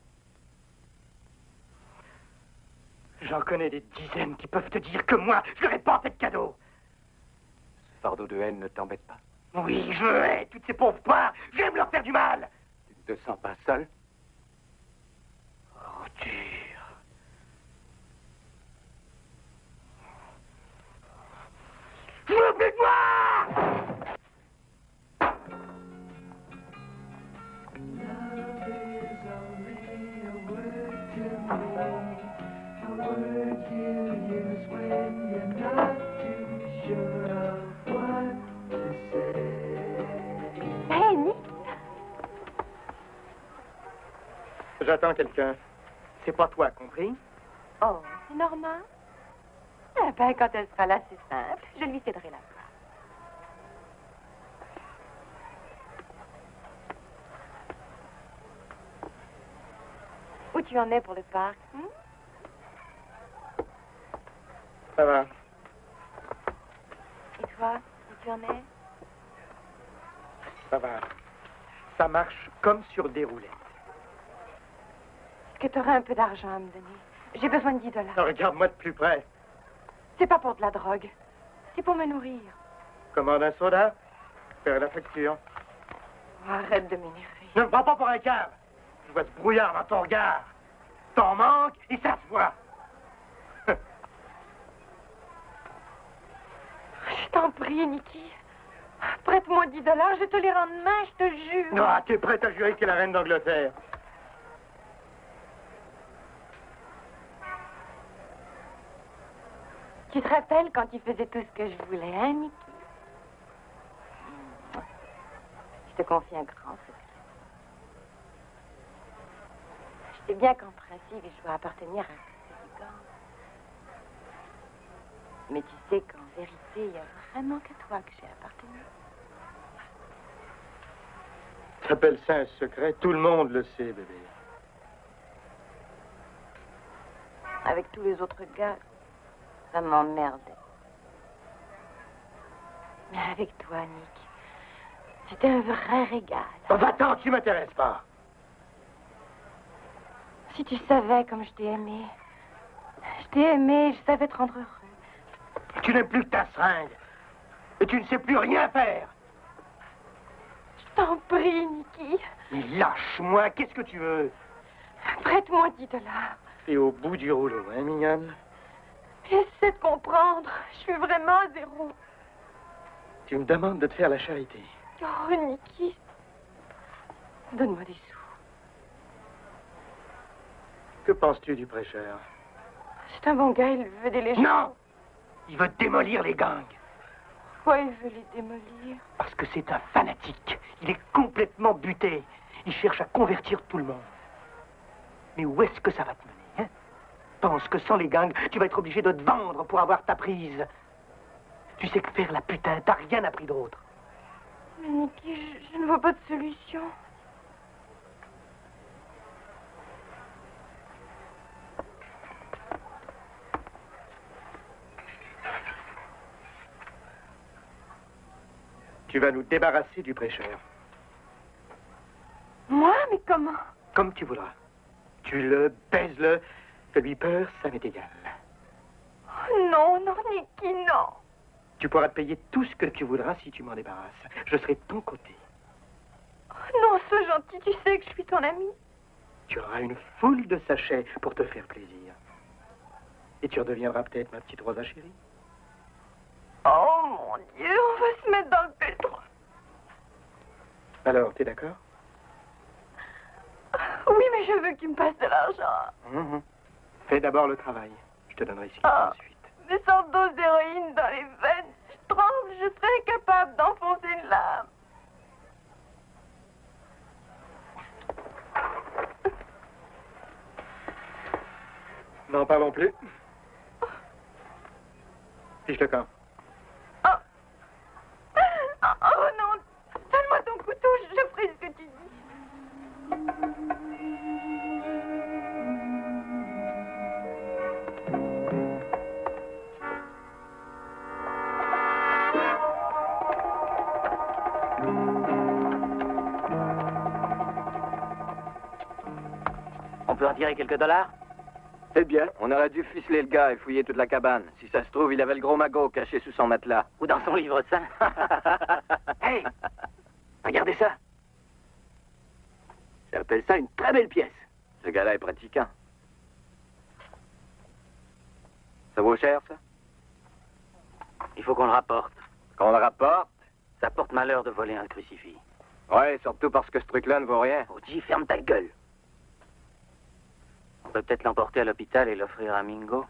J'en connais des dizaines qui peuvent te dire que moi, je leur ai pas fait de cadeau. Ce fardeau de haine ne t'embête pas? Oui, je hais toutes ces pauvres poires. J'aime leur faire du mal. Tu ne te sens pas seul? Ordure. Je veux plus de moi! Hey, Nick! J'attends quelqu'un. C'est pas toi, compris? Oh, c'est normal. Eh ben, quand elle sera là, c'est simple. Je lui céderai la place. Où tu en es pour le parc? Ça va. Et toi, où tu en es? Ça va. Ça marche comme sur des roulettes. Est-ce que tu aurais un peu d'argent à me donner? J'ai besoin de $10. Regarde-moi de plus près. C'est pas pour de la drogue. C'est pour me nourrir. Commande un soda. Faire la facture. Oh, arrête de m'énerver. Ne me prends pas pour un cave. Je vois ce brouillard dans ton regard. T'en manques et ça se voit. Je t'en prie, Nicky. Prête-moi $10, je te les rends demain, je te jure. Non, t'es prête à jurer que t'es la reine d'Angleterre. Tu te rappelles quand tu faisais tout ce que je voulais, hein, Nicky? Je te confie un grand secret. Je sais bien qu'en principe, je dois appartenir à ce gang. Mais tu sais qu'en vérité, il n'y a vraiment qu'à toi que j'ai appartenu. T'appelles ça un secret? Tout le monde le sait, bébé. Avec tous les autres gars, ça m'emmerdait. Mais avec toi, Nick, c'était un vrai régal. Oh, va-t'en, tu m'intéresses pas. Si tu savais comme je t'ai aimé. Je t'ai aimé, je savais te rendre heureux. Tu n'aimes plus que ta seringue. Et tu ne sais plus rien faire. Je t'en prie, Nicky. Mais lâche-moi, qu'est-ce que tu veux? Prête-moi $10. T'es au bout du rouleau, hein, mignonne? Essaie de comprendre. Je suis vraiment à zéro. Tu me demandes de te faire la charité. Oh, Nicky. Donne-moi des sous. Que penses-tu du prêcheur? C'est un bon gars, il veut aider les gens. Non! Il veut démolir les gangs. Pourquoi il veut les démolir? Parce que c'est un fanatique. Il est complètement buté. Il cherche à convertir tout le monde. Mais où est-ce que ça va te mener, hein? Pense que sans les gangs, tu vas être obligé de te vendre pour avoir ta prise. Tu sais que faire la putain, t'as rien appris d'autre. Mais Nicky, je ne vois pas de solution. Tu vas nous débarrasser du prêcheur. Moi? Mais comment? Comme tu voudras. Tue-le, baise-le, fais-lui peur, ça m'est égal. Oh, non, non, Nicky, non. Tu pourras te payer tout ce que tu voudras si tu m'en débarrasses. Je serai de ton côté. Oh, non, sois gentil, tu sais que je suis ton ami. Tu auras une foule de sachets pour te faire plaisir. Et tu redeviendras peut-être ma petite Rosa chérie. Oh, mon Dieu, on va se mettre dans le pétro. Alors, t'es d'accord? Oui, mais je veux qu'il me passe de l'argent. Fais d'abord le travail. Je te donnerai ce qu'il faut ensuite. Des sortes doses d'héroïne dans les veines. Je tremble, je serais incapable d'enfoncer une lame. N'en parlons plus. Fiche le camp. Oh non, donne-moi ton couteau, je ferai ce que tu dis. On peut en tirer quelques dollars? C'est bien. On aurait dû ficeler le gars et fouiller toute la cabane. Si ça se trouve, il avait le gros magot caché sous son matelas. Ou dans son livre saint. Hey! Regardez ça. J'appelle ça une très belle pièce. Ce gars-là est pratiquant. Ça vaut cher, ça? Il faut qu'on le rapporte. Qu'on le rapporte? Ça porte malheur de voler un crucifix. Ouais, surtout parce que ce truc-là ne vaut rien. Oji, ferme ta gueule. On peut peut-être l'emporter à l'hôpital et l'offrir à Mingo.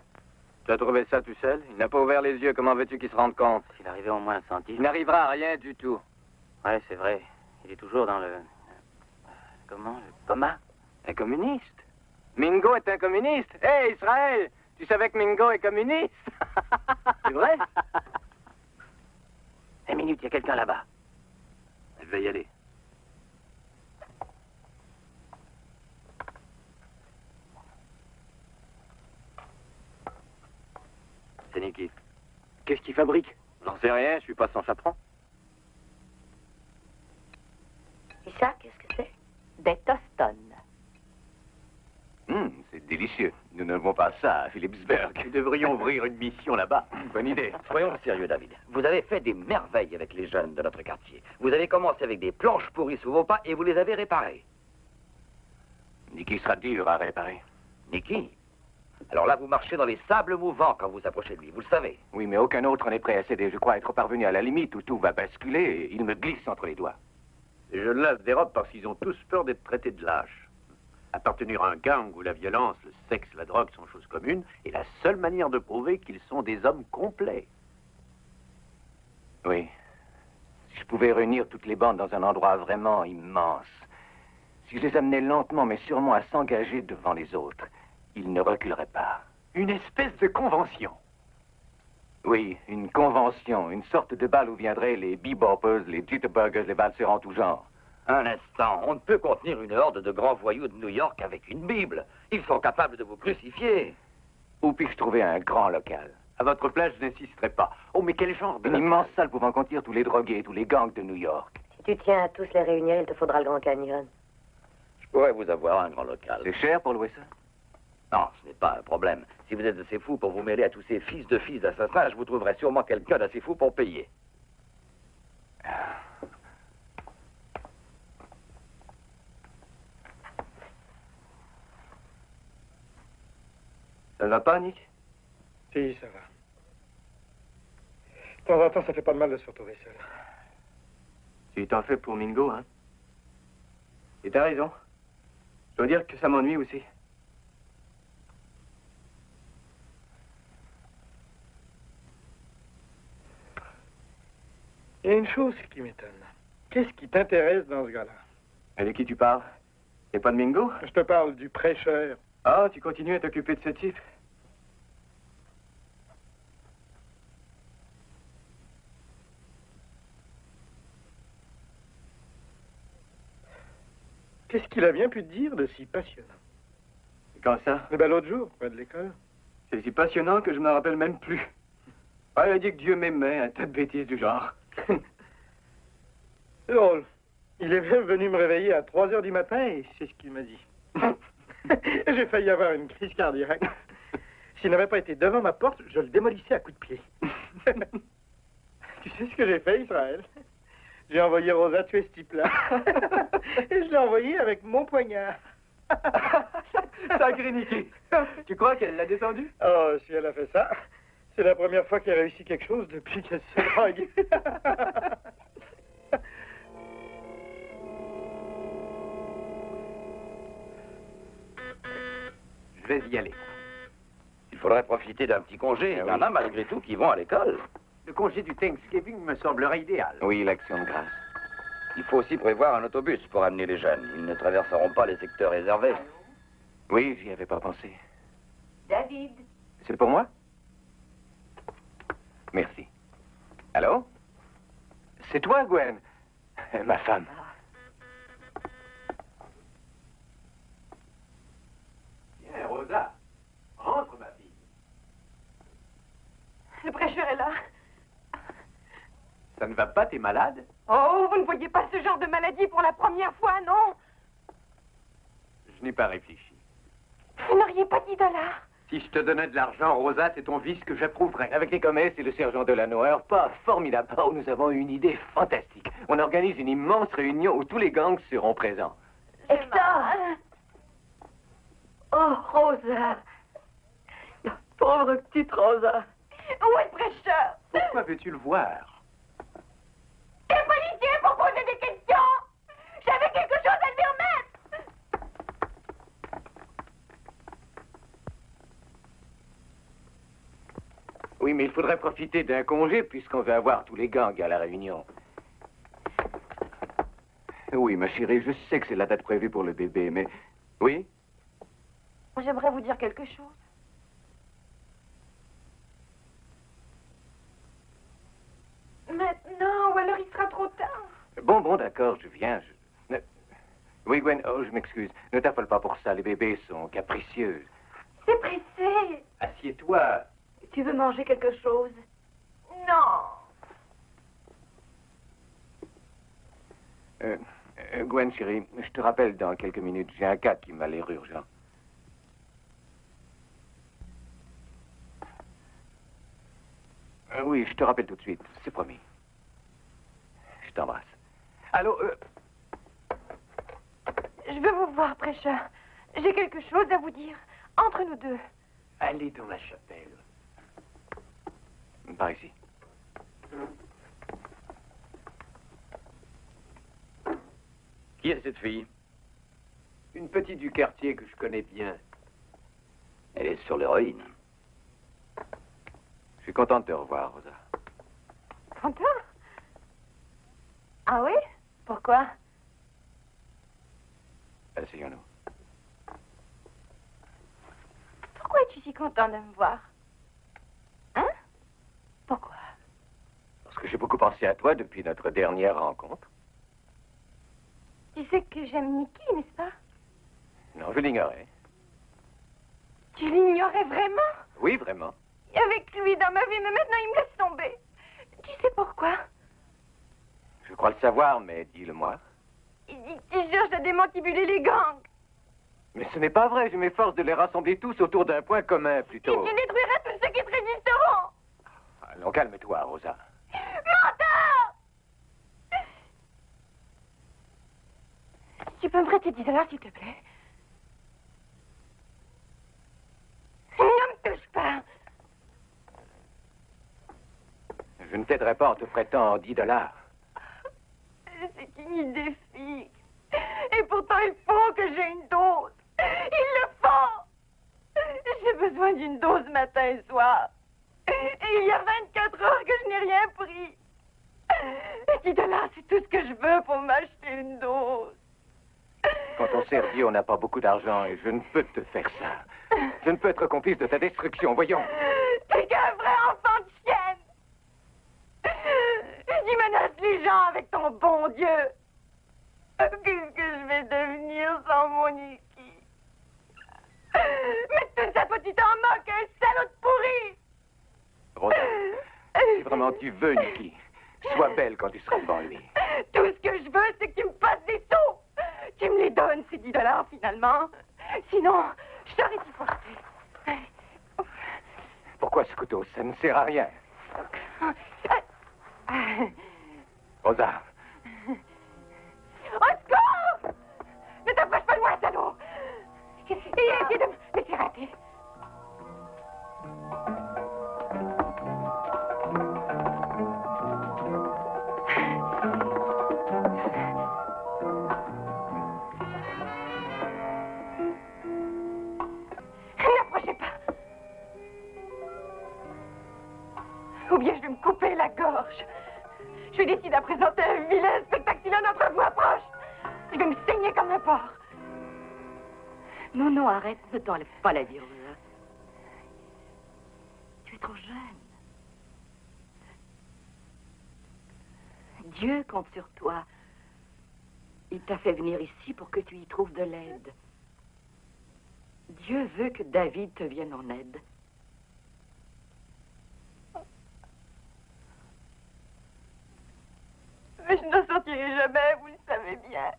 Tu as trouvé ça tout seul? Il n'a pas ouvert les yeux, comment veux-tu qu'il se rende compte? S'il arrivait au moins un centime. Il n'arrivera à rien du tout. Ouais, c'est vrai. Il est toujours dans le... Comment? Le coma? Un communiste? Mingo est un communiste? Hé, Israël! Tu savais que Mingo est communiste? C'est vrai? 5 minutes, il y a quelqu'un là-bas. Je vais y aller. C'est Nicky. Qu'est-ce qu'il fabrique? J'en sais rien, je suis pas son chaperon. Et ça, qu'est-ce que c'est? Des tostones. C'est délicieux. Nous n'avons pas ça à Philipsburg. Nous devrions ouvrir une mission là-bas. Bonne idée. Soyons sérieux, David. Vous avez fait des merveilles avec les jeunes de notre quartier. Vous avez commencé avec des planches pourries sous vos pas et vous les avez réparées. Nicky sera dur à réparer. Nicky? Alors là, vous marchez dans les sables mouvants quand vous approchez de lui, vous le savez. Oui, mais aucun autre n'est prêt à céder. Je crois être parvenu à la limite où tout va basculer et il me glisse entre les doigts. Les jeunes-là se dérobent parce qu'ils ont tous peur d'être traités de lâches. Appartenir à un gang où la violence, le sexe, la drogue sont choses communes est la seule manière de prouver qu'ils sont des hommes complets. Oui. Si je pouvais réunir toutes les bandes dans un endroit vraiment immense, si je les amenais lentement mais sûrement à s'engager devant les autres, ils ne reculeraient pas. Une espèce de convention. Oui, une convention, une sorte de bal où viendraient les beboppers, les jitterbuggers, les valseurs en tout genre. Un instant, on ne peut contenir une horde de grands voyous de New York avec une Bible. Ils sont capables de vous crucifier. Où puis-je trouver un grand local? À votre place, je n'insisterai pas. Oh, mais quel genre de... Une immense salle pouvant contenir tous les drogués, tous les gangs de New York. Si tu tiens à tous les réunir, il te faudra le Grand Canyon. Je pourrais vous avoir un grand local. C'est cher pour louer ça? Non, ce n'est pas un problème. Si vous êtes assez fou pour vous mêler à tous ces fils d'assassins, je vous trouverai sûrement quelqu'un d'assez fou pour payer. Ça ne va pas, Nick? Si, ça va. De temps en temps, ça fait pas de mal de se retrouver seul. Tu t'en fais pour Mingo, hein? Et t'as raison. Je dois dire que ça m'ennuie aussi. Il y a une chose qui m'étonne. Qu'est-ce qui t'intéresse dans ce gars-là? Et de qui tu parles? C'est pas de Mingo? Je te parle du prêcheur. Ah, tu continues à t'occuper de ce type? Qu'est-ce qu'il a bien pu te dire de si passionnant? Quand ça? Eh ben, l'autre jour, près de l'école. C'est si passionnant que je me rappelle même plus. Ah, il a dit que Dieu m'aimait, un tas de bêtises du genre. C'est drôle. Il est même venu me réveiller à 3 heures du matin et c'est ce qu'il m'a dit. J'ai failli avoir une crise cardiaque. S'il n'avait pas été devant ma porte, je le démolissais à coups de pied. Tu sais ce que j'ai fait, Israël? J'ai envoyé Rosa tuer ce type-là. Et je l'ai envoyé avec mon poignard. Sacré Nicky. Tu crois qu'elle l'a descendu? Oh, si elle a fait ça, c'est la première fois qu'elle a réussi quelque chose depuis qu'elle se drogue. Je vais y aller. Il faudrait profiter d'un petit congé. Il y en a malgré tout qui vont à l'école. Le congé du Thanksgiving me semblerait idéal. Oui, l'action de grâce. Il faut aussi prévoir un autobus pour amener les jeunes. Ils ne traverseront pas les secteurs réservés. Oui, j'y avais pas pensé. David. C'est pour moi? Merci. Allô? C'est toi, Gwen? Ma femme. Viens, Rosa. Entre, ma fille. Le prêcheur est là. Ça ne va pas, t'es malade? Oh, vous ne voyez pas ce genre de maladie pour la première fois, non? Je n'ai pas réfléchi. Vous n'auriez pas $10. Si je te donnais de l'argent, Rosa, c'est ton vice que j'approuverais. Avec les commerces et le sergent Delano, un repas formidable. Oh, nous avons une idée fantastique. On organise une immense réunion où tous les gangs seront présents. Hector! Oh, Rosa! Pauvre petite Rosa! Où est le prêcheur? Pourquoi veux-tu le voir? Les policiers pour poser des questions! J'avais quelque chose à lui remettre! Oui, mais il faudrait profiter d'un congé puisqu'on va avoir tous les gangs à la réunion. Oui, ma chérie, je sais que c'est la date prévue pour le bébé, mais... Oui? J'aimerais vous dire quelque chose. Maintenant, ou alors il sera trop tard. Bon, d'accord, je viens. Oui, Gwen, oh, je m'excuse. Ne t'affole pas pour ça, les bébés sont capricieux. C'est pressé. Assieds-toi. Tu veux manger quelque chose? Non. Gwen, chérie, je te rappelle dans quelques minutes. J'ai un cas qui m'a l'air urgent. Oui, je te rappelle tout de suite. C'est promis. Je t'embrasse. Allô, Je veux vous voir, prêcheur. J'ai quelque chose à vous dire. Entre nous deux. Allez dans la chapelle. Par ici. Qui est cette fille? Une petite du quartier que je connais bien. Elle est sur l'héroïne. Je suis content de te revoir, Rosa. Content? Ah oui? Pourquoi? Asseyons-nous. Pourquoi es-tu si content de me voir? Hein? Pourquoi? Parce que j'ai beaucoup pensé à toi depuis notre dernière rencontre. Tu sais que j'aime Nicky, n'est-ce pas? Non, je l'ignorais. Tu l'ignorais vraiment? Oui, vraiment. Avec lui dans ma vie, mais maintenant il me laisse tomber. Tu sais pourquoi? Je crois le savoir, mais dis-le-moi. Il dit que tu cherches à démantibuler les gangs. Mais ce n'est pas vrai, je m'efforce de les rassembler tous autour d'un point commun, Et plutôt. tu détruiras tous ceux qui te résisteront. Allons, calme-toi, Rosa. Menteur! Tu peux me prêter $10, s'il te plaît? Ne me touche pas. Je ne t'aiderai pas en te prêtant $10. C'est une idée fixe. Et pourtant, il faut que j'ai une dose. Il le faut. J'ai besoin d'une dose matin et soir. Et il y a 24 heures que je n'ai rien pris. 10 $, c'est tout ce que je veux pour m'acheter une dose. Quand on sert Dieu, on n'a pas beaucoup d'argent et je ne peux te faire ça. Je ne peux être complice de ta destruction, voyons. T'es qu'un vrai enfant de chienne. Tu menaces les gens avec ton bon Dieu. Qu'est-ce que je vais devenir sans mon Niki? Mais tout ça, toi, tu t'en moques, un salaud de pourri. Rosa, si vraiment tu veux, Niki, sois belle quand tu seras devant lui. Tout ce que je veux, c'est que tu me passes des sous. Tu me les donnes, ces 10 $ finalement. Sinon, je t'aurais divorcé. Pourquoi ce couteau? Ça ne sert à rien. Rosa. Au secours! Ne t'approche pas de moi, salaud! Et essaye de me laisser rater. N'approchez pas. Ou bien je vais me couper la gorge. Je décide à présenter un vilain spectacle si l'un d'entre vous approche. Je vais me saigner comme un porc. Non, arrête, ne t'enlève pas la vie, Rosa. Tu es trop jeune. Dieu compte sur toi. Il t'a fait venir ici pour que tu y trouves de l'aide. Dieu veut que David te vienne en aide. Mais je n'en sortirai jamais, vous le savez bien.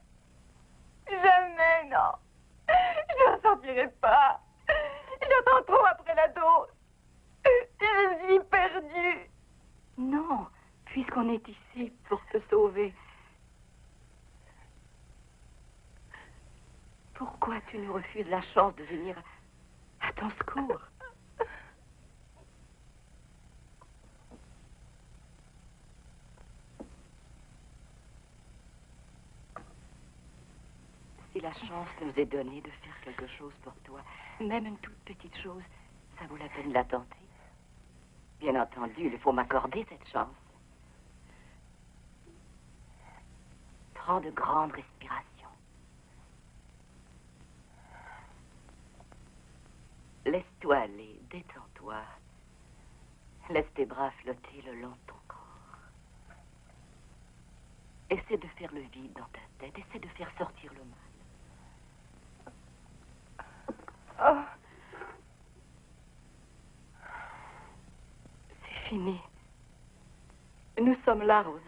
Jamais, non. Je n'en sortirai pas. J'attends trop après la dose. Je suis perdue. Non, puisqu'on est ici pour te sauver. Pourquoi tu nous refuses la chance de venir à ton secours? Si la chance nous est donnée de faire quelque chose pour toi, même une toute petite chose, ça vaut la peine de la tenter. Bien entendu, il faut m'accorder cette chance. Prends de grandes respirations. Laisse-toi aller, détends-toi. Laisse tes bras flotter le long de ton corps. Essaie de faire le vide dans ta tête. Essaie de faire sortir le mal. Oh. C'est fini. Nous sommes là, Rosa.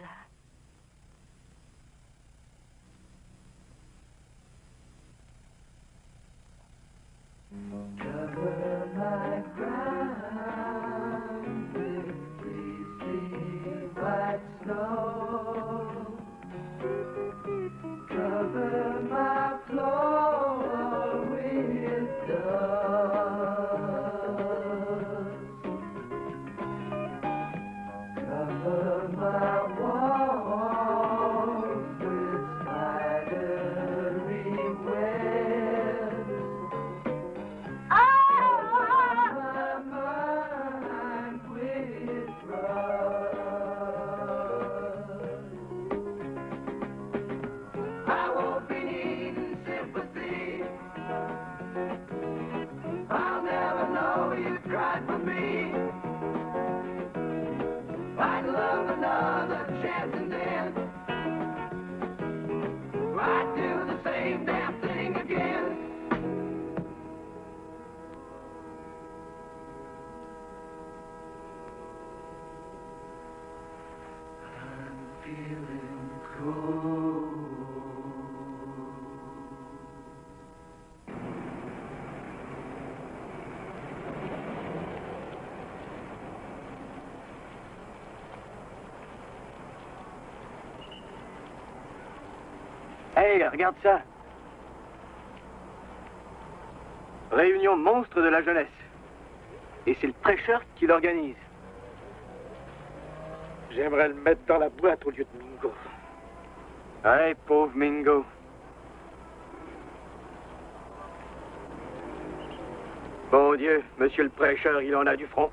Cover my ground with fleecy white snow. Cover my floor with dust. Cover my walls with spidery webs. Cried for me. I'd love another chance and then I'd do the same damn thing again. I'm feeling cold. Hey, regarde ça. Réunion monstre de la jeunesse. Et c'est le prêcheur qui l'organise. J'aimerais le mettre dans la boîte au lieu de Mingo. Ouais, pauvre Mingo. Bon Dieu, monsieur le prêcheur, il en a du front.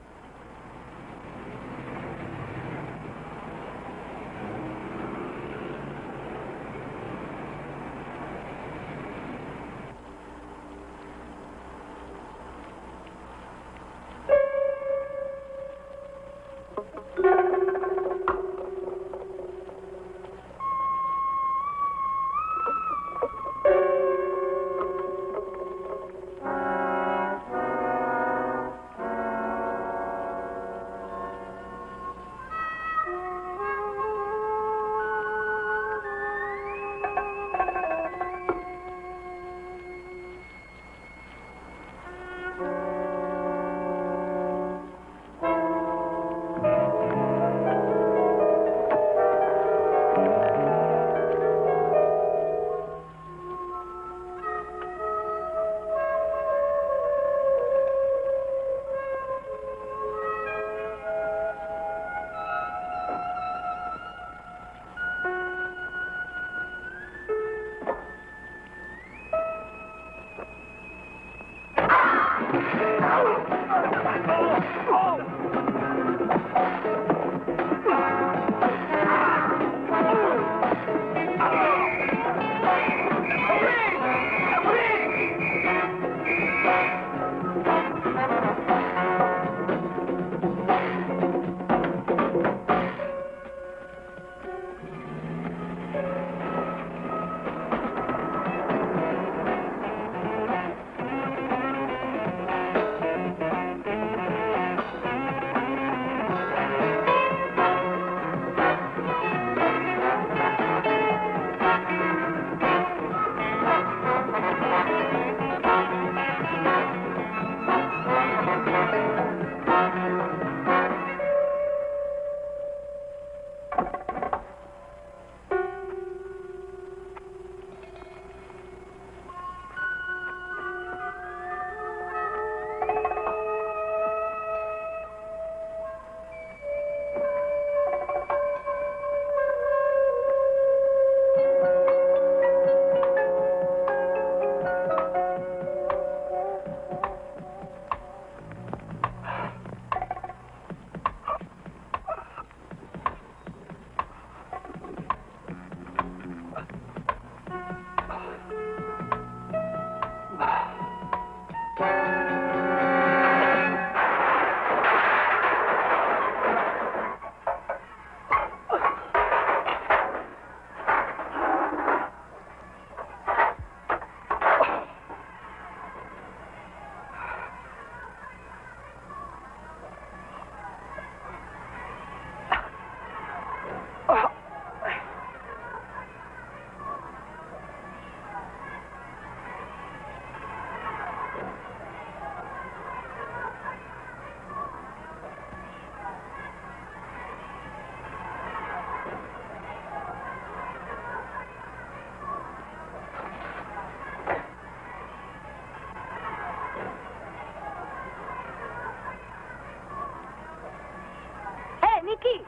Nicky!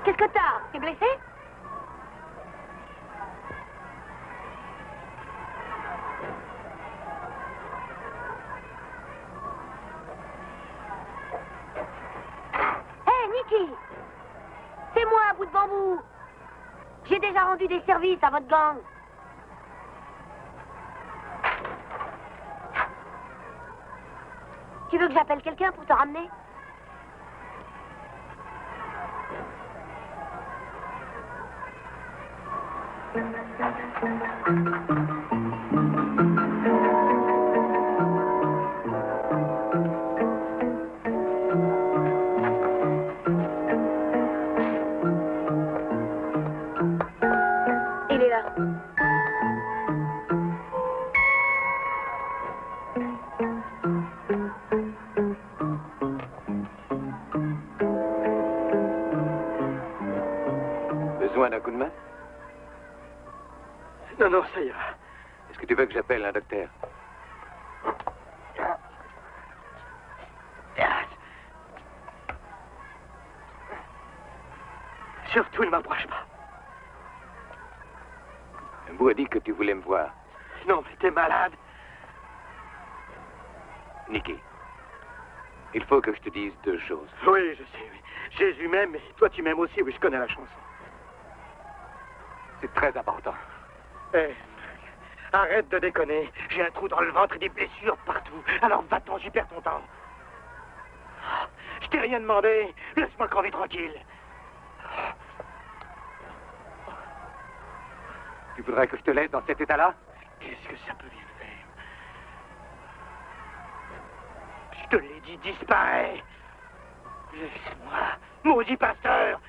Qu'est-ce que t'as? T'es blessé? Hé, Nicky! C'est moi, bout de bambou! J'ai déjà rendu des services à votre gang. Tu veux que j'appelle quelqu'un pour te ramener? Il est là. Besoin d'un coup de main? Non, non, ça ira. Est-ce que tu veux que j'appelle un docteur? Surtout, ne m'approche pas. Vous a dit que tu voulais me voir. Non, mais t'es malade. Nicky, il faut que je te dise deux choses. Oui, je sais, oui. Jésus m'aime, et toi tu m'aimes aussi, oui, je connais la chanson. C'est très important. Eh, arrête de déconner. J'ai un trou dans le ventre et des blessures partout. Alors va-t'en, j'y perds ton temps. Je t'ai rien demandé. Laisse-moi crever tranquille. Tu voudrais que je te laisse dans cet état-là? Qu'est-ce que ça peut bien faire? Je te l'ai dit, disparais. Laisse-moi, maudit pasteur.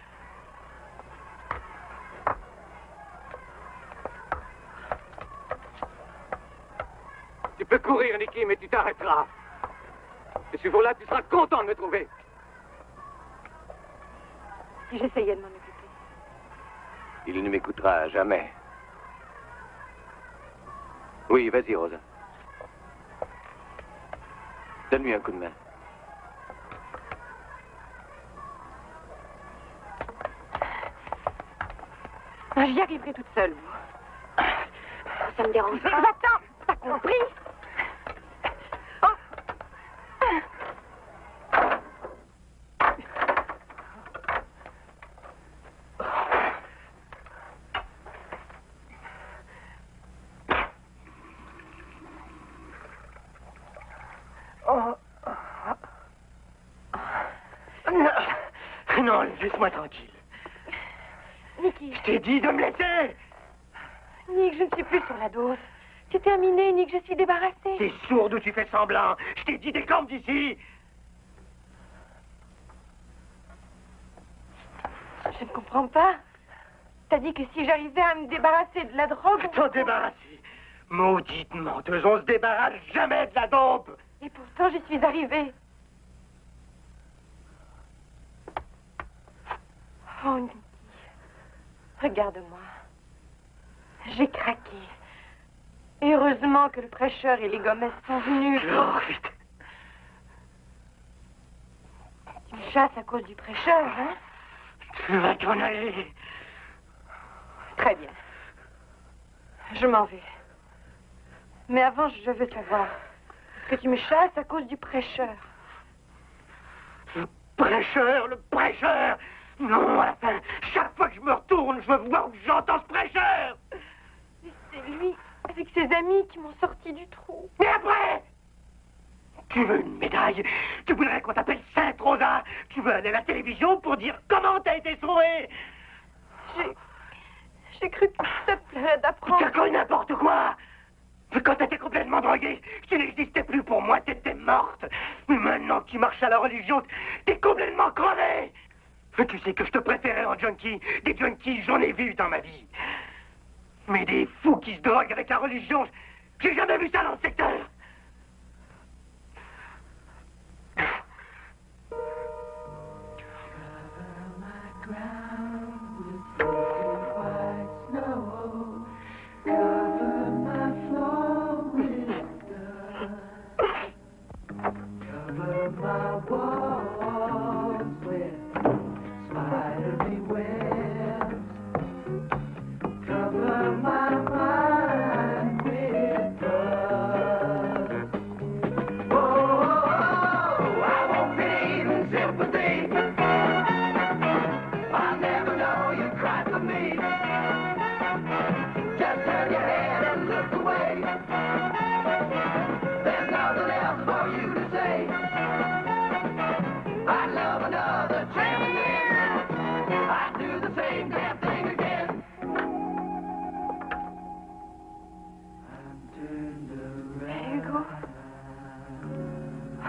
Tu peux courir, Nicky, mais tu t'arrêteras. Et ce jour-là, tu seras content de me trouver. J'essayais de m'en occuper. Il ne m'écoutera jamais. Oui, vas-y, Rosa. Donne-lui un coup de main. J'y arriverai toute seule, vous. Ça me dérange pas. Attends, t'as compris? Non, laisse-moi tranquille. Nicky. Je t'ai dit de me laisser. Nick, je ne suis plus sur la dose. C'est terminé, Nick, je suis débarrassée. T'es sourde ou tu fais semblant? Je t'ai dit décampe d'ici. Je ne comprends pas. T'as dit que si j'arrivais à me débarrasser de la drogue... T'en débarrasser? Maudite menteuse, on se débarrasse jamais de la dope. Et pourtant, j'y suis arrivée. Oh, Nicky. Regarde-moi. J'ai craqué. Et heureusement que le prêcheur et les gomesses sont venus. Oh, vite. Tu me chasses à cause du prêcheur, hein? Tu vas t'en aller. Très bien. Je m'en vais. Mais avant, je veux savoir, est-ce que tu me chasses à cause du prêcheur? Le prêcheur, le prêcheur! Non, à la fin, chaque fois que je me retourne, je veux voir où j'entends ce prêcheur! C'est lui, avec ses amis, qui m'ont sorti du trou. Et après? Tu veux une médaille? Tu voudrais qu'on t'appelle Sainte Rosa? Tu veux aller à la télévision pour dire comment t'as été sauvée? J'ai cru que ça te plairait d'apprendre. T'as cru n'importe quoi! Quand t'étais complètement droguée, tu n'existais plus pour moi, t'étais morte. Mais maintenant que tu marches à la religion, t'es complètement crevée. Tu sais que je te préférais en junkie. Des junkies, j'en ai vu dans ma vie. Mais des fous qui se droguent avec la religion, j'ai jamais vu ça dans le secteur.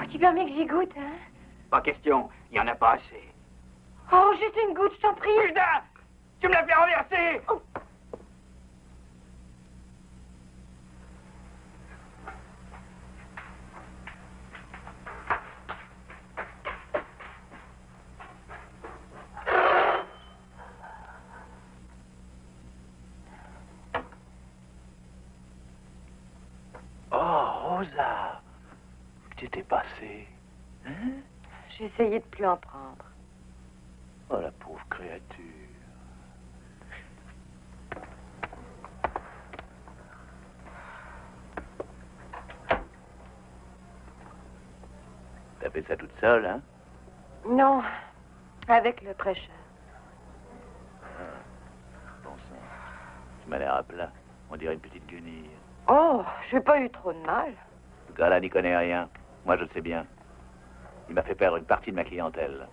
Tu permets que j'y goûte, hein? Pas question, il n'y en a pas assez. Oh, juste une goutte, je t'en prie. Putain! Tu me l'as fait renverser! Oh. Oh, Rosa! Tu t'es passé, hein? J'ai essayé de plus en prendre. Oh, la pauvre créature. fait ça toute seule, hein? Non, avec le prêcheur. Bon sang. Tu m'as l'air à plat. On dirait une petite guenille. Oh, j'ai pas eu trop de mal. Ce gars-là n'y connaît rien. Moi, je le sais bien. Il m'a fait perdre une partie de ma clientèle.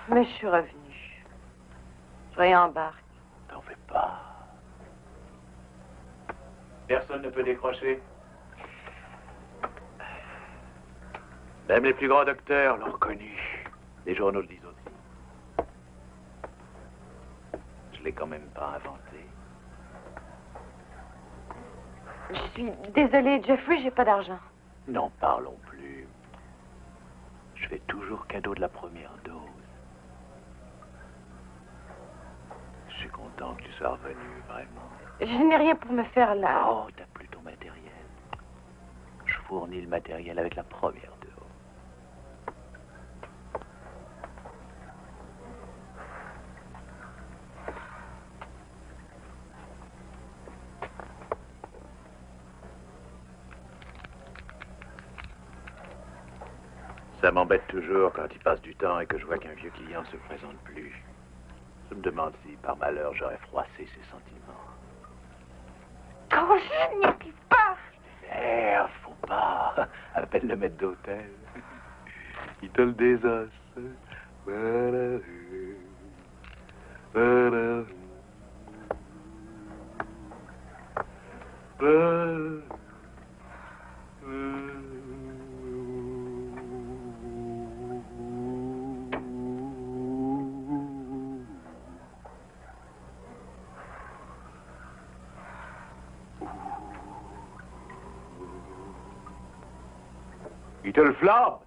Mais je suis revenue. Je réembarque. T'en fais pas. Personne ne peut décrocher. Même les plus grands docteurs l'ont reconnu. Les journaux le disent aussi. Je l'ai quand même pas inventé. Je suis désolée, Jeffrey, j'ai pas d'argent. N'en parlons plus. Je fais toujours cadeau de la première dose. Je suis content que tu sois revenu, vraiment. Je n'ai rien pour me faire là. Oh, t'as plus ton matériel. Je fournis le matériel avec la première dose. Ça m'embête toujours quand il passe du temps et que je vois qu'un vieux client ne se présente plus. Je me demande si, par malheur, j'aurais froissé ses sentiments. Oh, je n'y arrive pas. Faut pas. Appelle le maître d'hôtel. Il te le désosse. Voilà. Voilà. Voilà. Il te le flambe.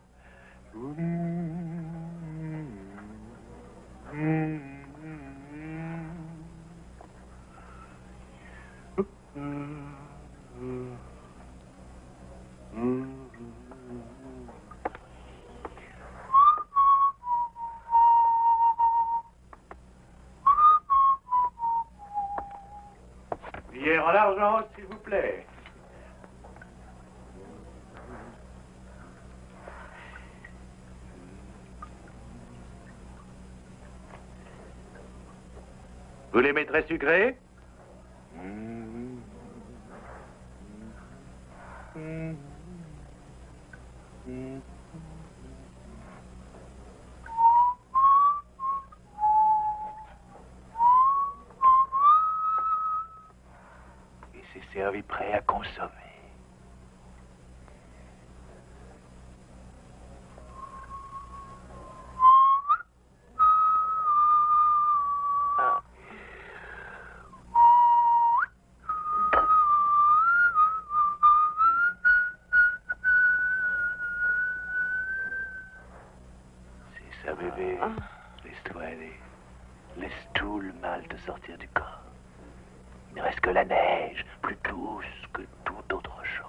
Billets en argent, s'il vous plaît. Vous les mettrez sucrés? Et c'est servi prêt à consommer. Ça, bébé, laisse-toi aller. Laisse tout le mal te sortir du corps. Il ne reste que la neige, plus douce que toute autre chose.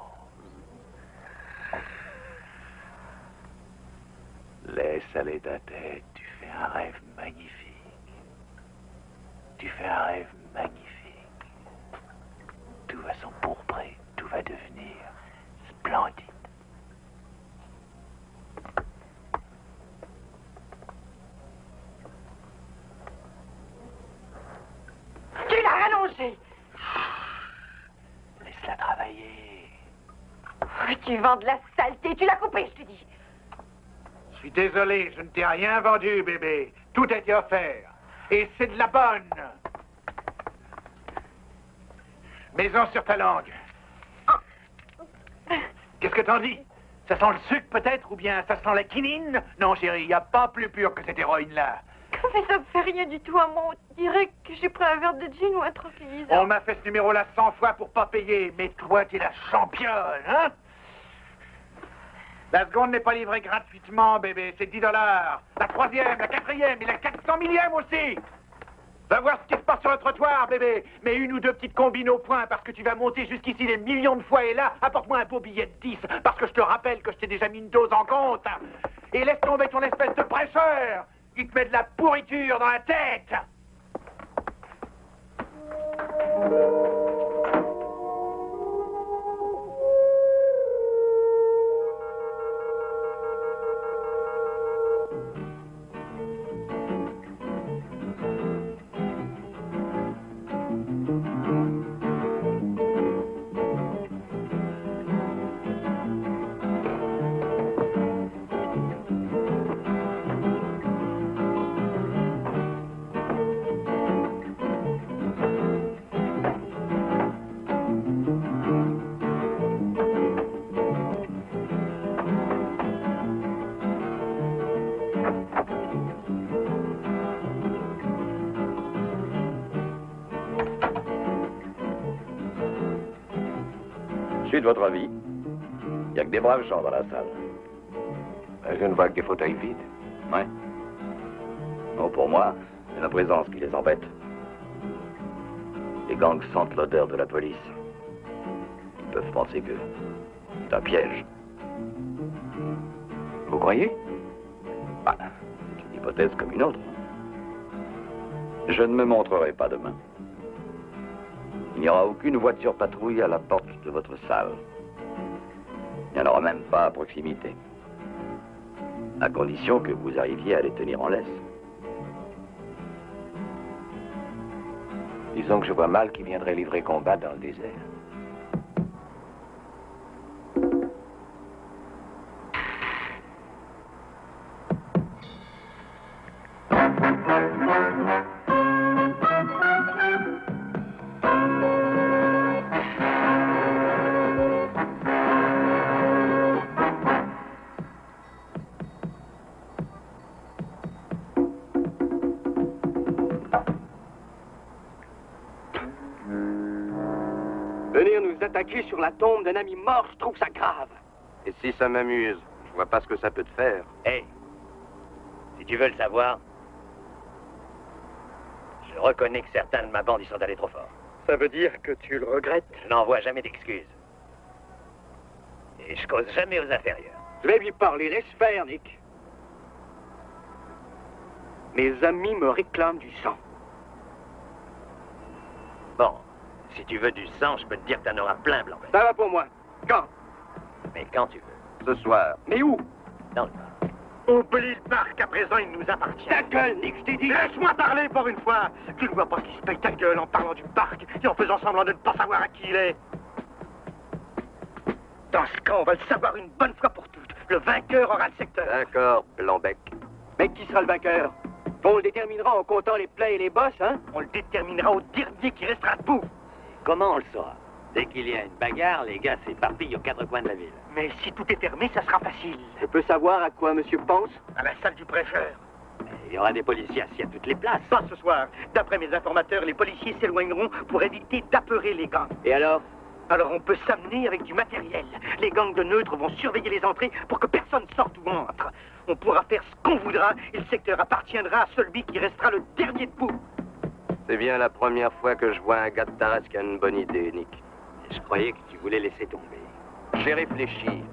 Laisse aller ta tête, tu fais un rêve magnifique. Tu fais un rêve magnifique. Tout va s'empourprer, tout va devenir splendide. Tu l'as rallongé. Laisse-la travailler. Tu vends de la saleté. Tu l'as coupé, je te dis. Je suis désolé, je ne t'ai rien vendu, bébé. Tout a été offert. Et c'est de la bonne. Mets-en sur ta langue. Qu'est-ce que t'en dis? Ça sent le sucre peut-être, ou bien ça sent la quinine? Non, chérie, il n'y a pas plus pur que cette héroïne-là. Mais ça me fait rien du tout à moi. On dirait que j'ai pris un verre de gin ou un tranquillisant. On m'a fait ce numéro-là 100 fois pour pas payer, mais toi, t'es la championne, hein? La seconde n'est pas livrée gratuitement, bébé, c'est 10 $. La troisième, la quatrième et la 400 millième aussi. Va voir ce qui se passe sur le trottoir, bébé. Mets une ou deux petites combines au point parce que tu vas monter jusqu'ici des millions de fois. Et là, apporte-moi un beau billet de 10 parce que je te rappelle que je t'ai déjà mis une dose en compte. Et laisse tomber ton espèce de prêcheur. Il te met de la pourriture dans la tête. de votre vie. Il n'y a que des braves gens dans la salle. Je ne vois que des fauteuils vides. Ouais. Non, pour moi, c'est la présence qui les embête. Les gangs sentent l'odeur de la police. Ils peuvent penser que c'est un piège. Vous croyez? Ah, c'est une hypothèse comme une autre. Je ne me montrerai pas demain. Il n'y aura aucune voiture patrouille à la porte de votre salle. Il n'y en aura même pas à proximité. À condition que vous arriviez à les tenir en laisse. Disons que je vois mal qui viendrait livrer combat dans le désert. Venir nous attaquer sur la tombe d'un ami mort, je trouve ça grave. Et si ça m'amuse, je vois pas ce que ça peut te faire. Hé, si tu veux le savoir, je reconnais que certains de ma bande y sont allés trop fort. Ça veut dire que tu le regrettes? Je n'envoie jamais d'excuses. Et je cause jamais aux inférieurs. Je vais lui parler, laisse faire, Nick. Mes amis me réclament du sang. Bon, si tu veux du sang, je peux te dire que t'en auras plein, Blanc. Ça va pour moi. Quand? Mais quand tu veux. Ce soir. Mais où? Dans le parc. Oublie le parc, à présent il nous appartient. Ta gueule, Nick, je t'ai dit. Laisse-moi parler pour une fois. Tu ne vois pas qu'il se paye ta gueule en parlant du parc et en faisant semblant de ne pas savoir à qui il est. Dans ce cas, on va le savoir une bonne fois pour toutes. Le vainqueur aura le secteur. D'accord, Blanc-Bec. Mais qui sera le vainqueur? On le déterminera en comptant les plaies et les bosses, hein? On le déterminera au dernier qui restera debout. Comment on le saura? Dès qu'il y a une bagarre, les gars s'éparpillent aux quatre coins de la ville. Mais si tout est fermé, ça sera facile. Je peux savoir à quoi monsieur pense? À la salle du prêcheur. Il y aura des policiers assis à toutes les places. Pas ce soir. D'après mes informateurs, les policiers s'éloigneront pour éviter d'apeurer les gangs. Et alors? Alors on peut s'amener avec du matériel. Les gangs de neutres vont surveiller les entrées pour que personne sorte ou entre. On pourra faire ce qu'on voudra et le secteur appartiendra à celui qui restera le dernier debout. C'est bien la première fois que je vois un gars de Taras qui a une bonne idée, Nick. Je croyais que tu voulais laisser tomber. J'ai réfléchi.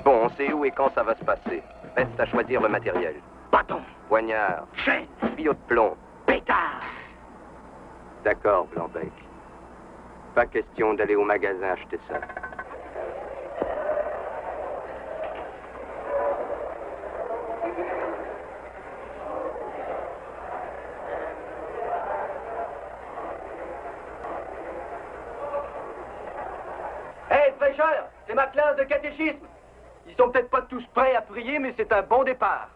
Bon, on sait où et quand ça va se passer. Reste à choisir le matériel. Bâton. Poignard. Chaîne. Tuyau de plomb. Pétard. D'accord, Blanc-Bec. Pas question d'aller au magasin acheter ça. Hé, fraîcheur, c'est ma classe de catéchisme. Ils sont peut-être pas tous prêts à prier, mais c'est un bon départ.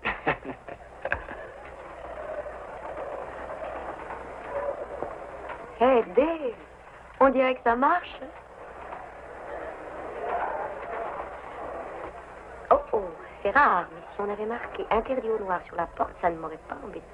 Hé, Dave, on dirait que ça marche. Oh, oh, c'est rare, mais si on avait marqué interdit au noir sur la porte, ça ne m'aurait pas embêté.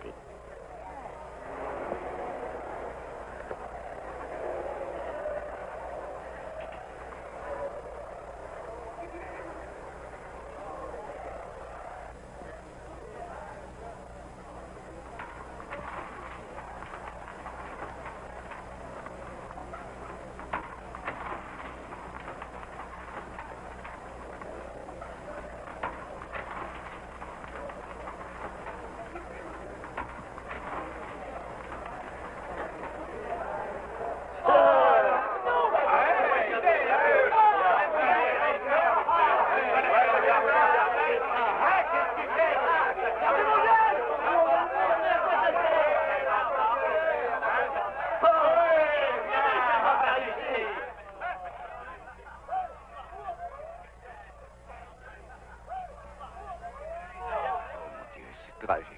Tragique.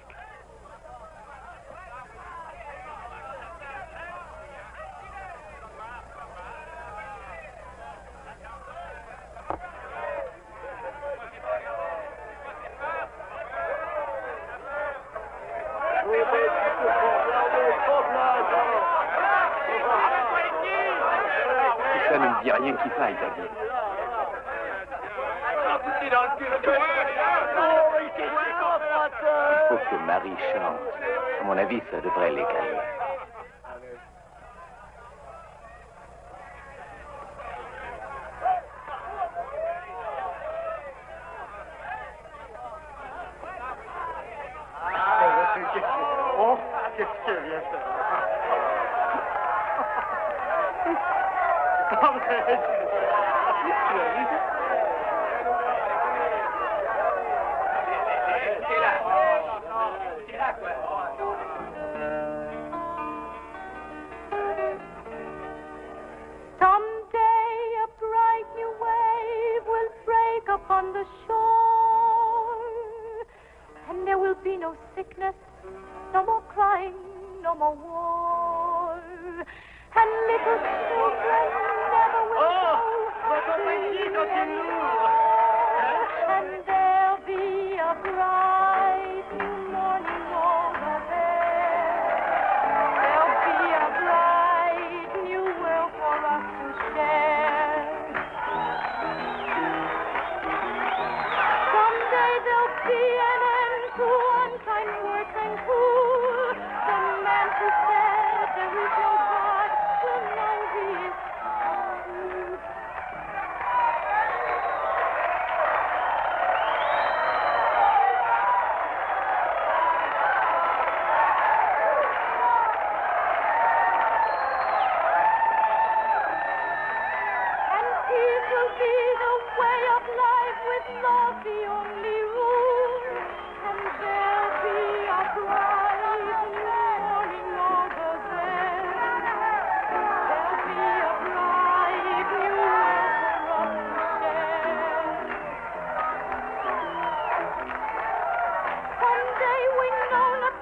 Ça ne me dit rien qui faille, David. Il faut que Marie chante. À mon avis, ça devrait les calmer. Oh, qu'est-ce qu'elle vient faire? Someday a bright new wave will break upon the shore, and there will be no sickness, no more crying, no more war, and little children never will go anymore, and there'll be a bright new morning over there. There'll be a bright new world for us to share. Someday there'll be an end to unkind words and cruel. The man who said there is no God will know he is true. And peace will be the way of life with love the only rule. And there'll be a bright new morning over there. There'll be a bright new world for us to share. Someday we know not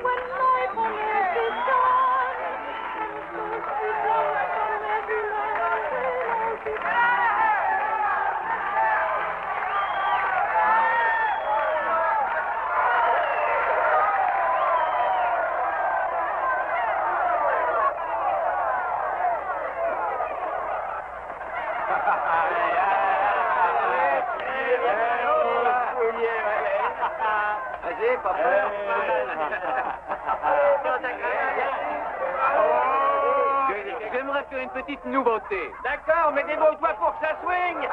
when life on earth is done, and those who come from every land will all be free. Vas-y, pas peur. J'aimerais faire une petite nouveauté. D'accord, mais débrouille-toi pour que ça swing.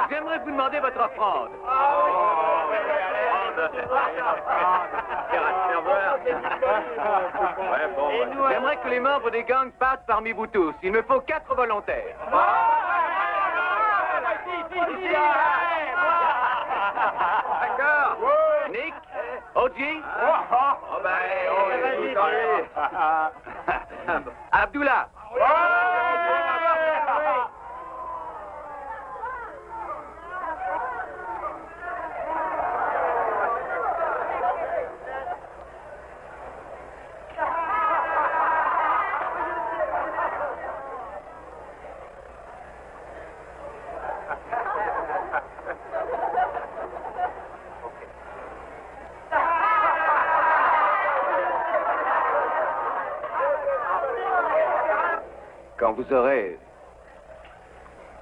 J'aimerais vous demander votre offrande. J'aimerais que les membres des gangs passent parmi vous tous. Il me faut 4 volontaires. D'accord. Nick, Oji. Oh ben, Abdullah.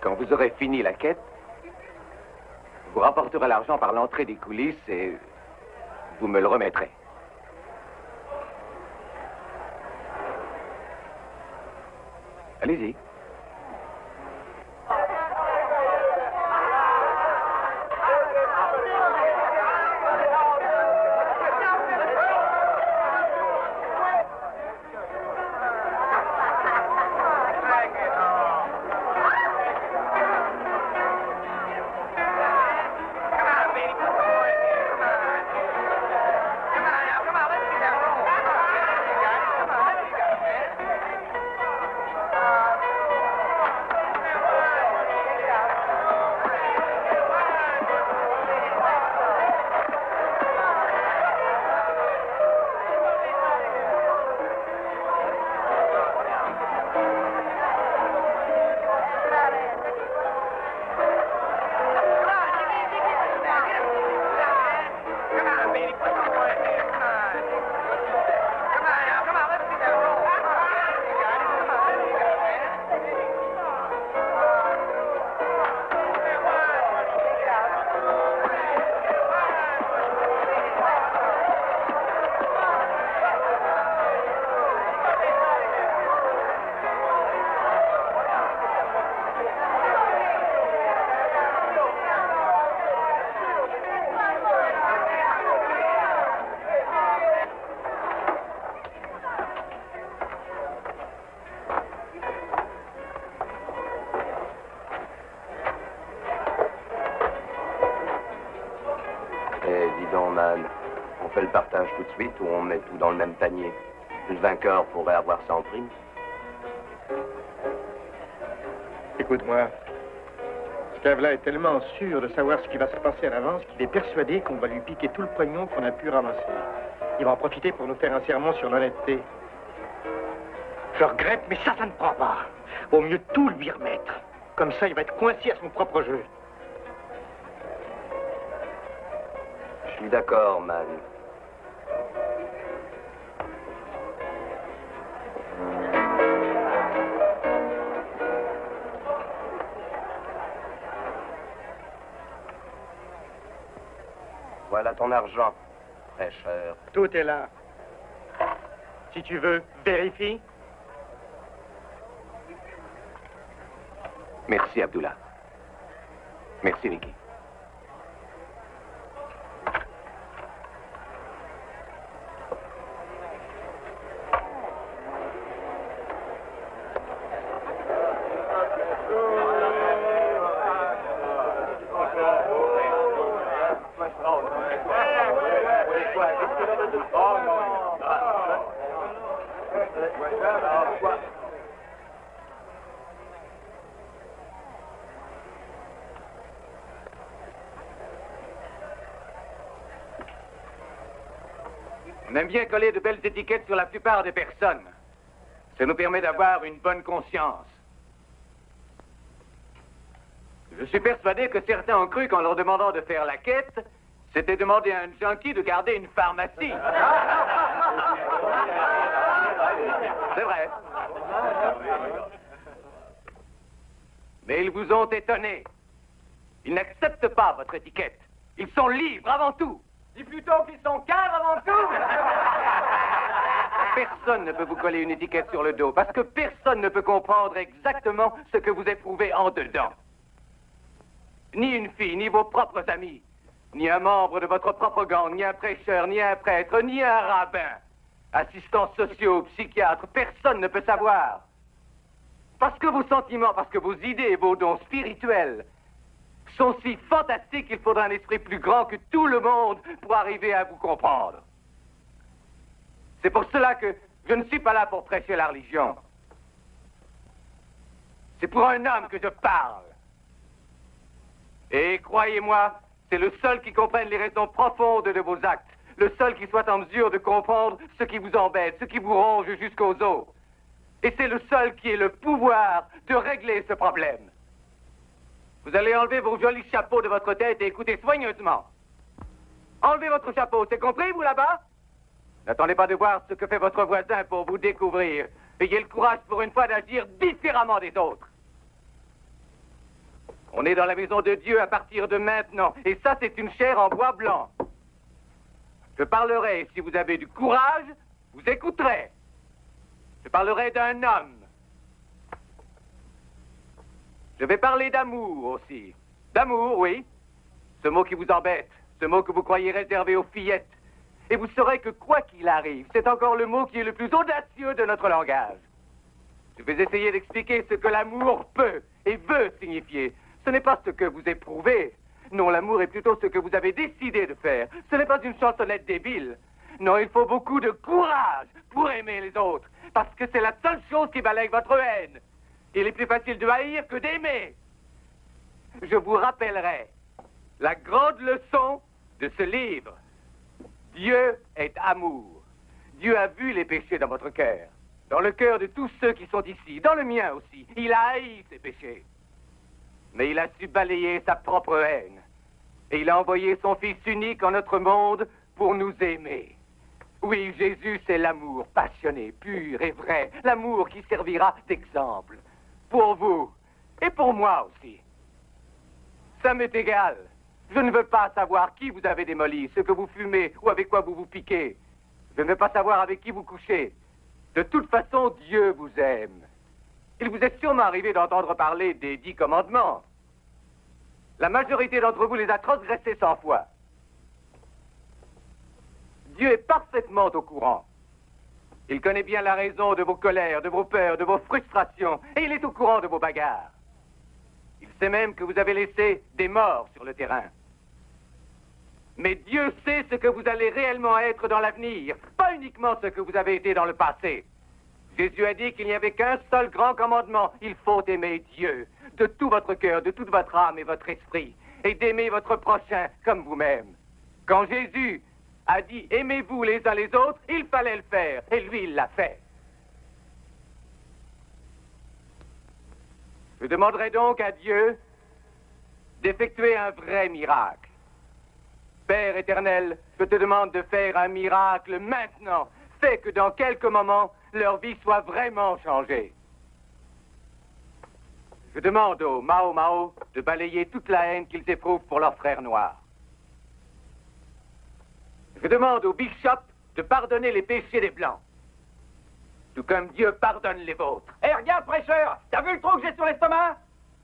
Quand vous aurez fini la quête, vous rapporterez l'argent par l'entrée des coulisses et vous me le remettrez. Allez-y. fait le partage tout de suite ou on met tout dans le même panier? Le vainqueur pourrait avoir ça en prime. Écoute-moi. Scavla est tellement sûr de savoir ce qui va se passer à l'avance qu'il est persuadé qu'on va lui piquer tout le pognon qu'on a pu ramasser. Il va en profiter pour nous faire un sermon sur l'honnêteté. Je regrette, mais ça ne prend pas. Vaut mieux tout lui remettre. Comme ça, il va être coincé à son propre jeu. Je suis d'accord, man. Voilà ton argent, fraîcheur. Tout est là. Si tu veux, vérifie. Merci, Abdullah. Merci, Vicky. On aime bien coller de belles étiquettes sur la plupart des personnes. Ça nous permet d'avoir une bonne conscience. Je suis persuadé que certains ont cru qu'en leur demandant de faire la quête, c'était demander à un junkie de garder une pharmacie. C'est vrai. Mais ils vous ont étonné. Ils n'acceptent pas votre étiquette. Ils sont libres avant tout. Dis plutôt qu'ils sont caves avant tout. Personne ne peut vous coller une étiquette sur le dos parce que personne ne peut comprendre exactement ce que vous éprouvez en dedans. Ni une fille, ni vos propres amis, ni un membre de votre propre gang, ni un prêcheur, ni un prêtre, ni un rabbin, assistants sociaux, psychiatres, personne ne peut savoir. Parce que vos sentiments, parce que vos idées et vos dons spirituels sont si fantastiques qu'il faudra un esprit plus grand que tout le monde pour arriver à vous comprendre. C'est pour cela que je ne suis pas là pour prêcher la religion. C'est pour un homme que je parle. Et croyez-moi, c'est le seul qui comprenne les raisons profondes de vos actes, le seul qui soit en mesure de comprendre ce qui vous embête, ce qui vous ronge jusqu'aux os. Et c'est le seul qui ait le pouvoir de régler ce problème. Vous allez enlever vos jolis chapeaux de votre tête et écoutez soigneusement. Enlevez votre chapeau, c'est compris, vous, là-bas? N'attendez pas de voir ce que fait votre voisin pour vous découvrir. Ayez le courage, pour une fois, d'agir différemment des autres. On est dans la maison de Dieu à partir de maintenant. Et ça, c'est une chair en bois blanc. Je parlerai, si vous avez du courage, vous écouterez. Je parlerai d'un homme. Je vais parler d'amour aussi. D'amour, oui. Ce mot qui vous embête, ce mot que vous croyez réservé aux fillettes. Et vous saurez que quoi qu'il arrive, c'est encore le mot qui est le plus audacieux de notre langage. Je vais essayer d'expliquer ce que l'amour peut et veut signifier. Ce n'est pas ce que vous éprouvez. Non, l'amour est plutôt ce que vous avez décidé de faire. Ce n'est pas une chansonnette débile. Non, il faut beaucoup de courage pour aimer les autres. Parce que c'est la seule chose qui balaye votre haine. Il est plus facile de haïr que d'aimer. Je vous rappellerai la grande leçon de ce livre. Dieu est amour. Dieu a vu les péchés dans votre cœur, dans le cœur de tous ceux qui sont ici, dans le mien aussi. Il a haï ces péchés. Mais il a su balayer sa propre haine. Et il a envoyé son Fils unique en notre monde pour nous aimer. Oui, Jésus, c'est l'amour passionné, pur et vrai. L'amour qui servira d'exemple. Pour vous et pour moi aussi. Ça m'est égal. Je ne veux pas savoir qui vous avez démoli, ce que vous fumez ou avec quoi vous vous piquez. Je ne veux pas savoir avec qui vous couchez. De toute façon, Dieu vous aime. Il vous est sûrement arrivé d'entendre parler des 10 commandements. La majorité d'entre vous les a transgressés 100 fois. Dieu est parfaitement au courant. Il connaît bien la raison de vos colères, de vos peurs, de vos frustrations, et il est au courant de vos bagarres. Il sait même que vous avez laissé des morts sur le terrain. Mais Dieu sait ce que vous allez réellement être dans l'avenir, pas uniquement ce que vous avez été dans le passé. Jésus a dit qu'il n'y avait qu'un seul grand commandement. Il faut aimer Dieu de tout votre cœur, de toute votre âme et votre esprit, et d'aimer votre prochain comme vous-même. Quand Jésus a dit « Aimez-vous les uns les autres », il fallait le faire, et lui, il l'a fait. Je demanderai donc à Dieu d'effectuer un vrai miracle. Père éternel, je te demande de faire un miracle maintenant. Fais que dans quelques moments, leur vie soit vraiment changée. Je demande aux Mao Mao de balayer toute la haine qu'ils éprouvent pour leurs frères noirs. Je demande aux Bishop de pardonner les péchés des Blancs, tout comme Dieu pardonne les vôtres. Hé, regarde, prêcheur, t'as vu le trou que j'ai sur l'estomac?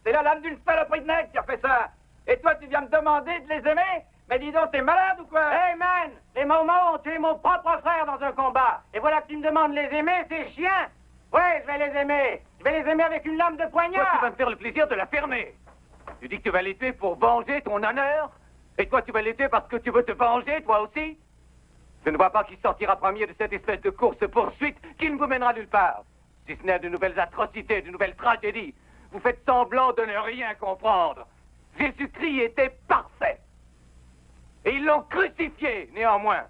C'est la lame d'une saloperie de nègre qui a fait ça. Et toi, tu viens me demander de les aimer? Mais dis donc, t'es malade ou quoi? Hey, man, les Momos ont tué mon propre frère dans un combat. Et voilà que tu me demandes de les aimer, c'est chiant. Ouais, je vais les aimer. Je vais les aimer avec une lame de poignard. Toi, tu vas me faire le plaisir de la fermer. Tu dis que tu vas les tuer pour venger ton honneur? Et toi, tu vas les tuer parce que tu veux te venger, toi aussi? Je ne vois pas qui sortira premier de cette espèce de course-poursuite qui ne vous mènera nulle part. Si ce n'est de nouvelles atrocités, de nouvelles tragédies. Vous faites semblant de ne rien comprendre. Jésus-Christ était parfait. Et ils l'ont crucifié, néanmoins.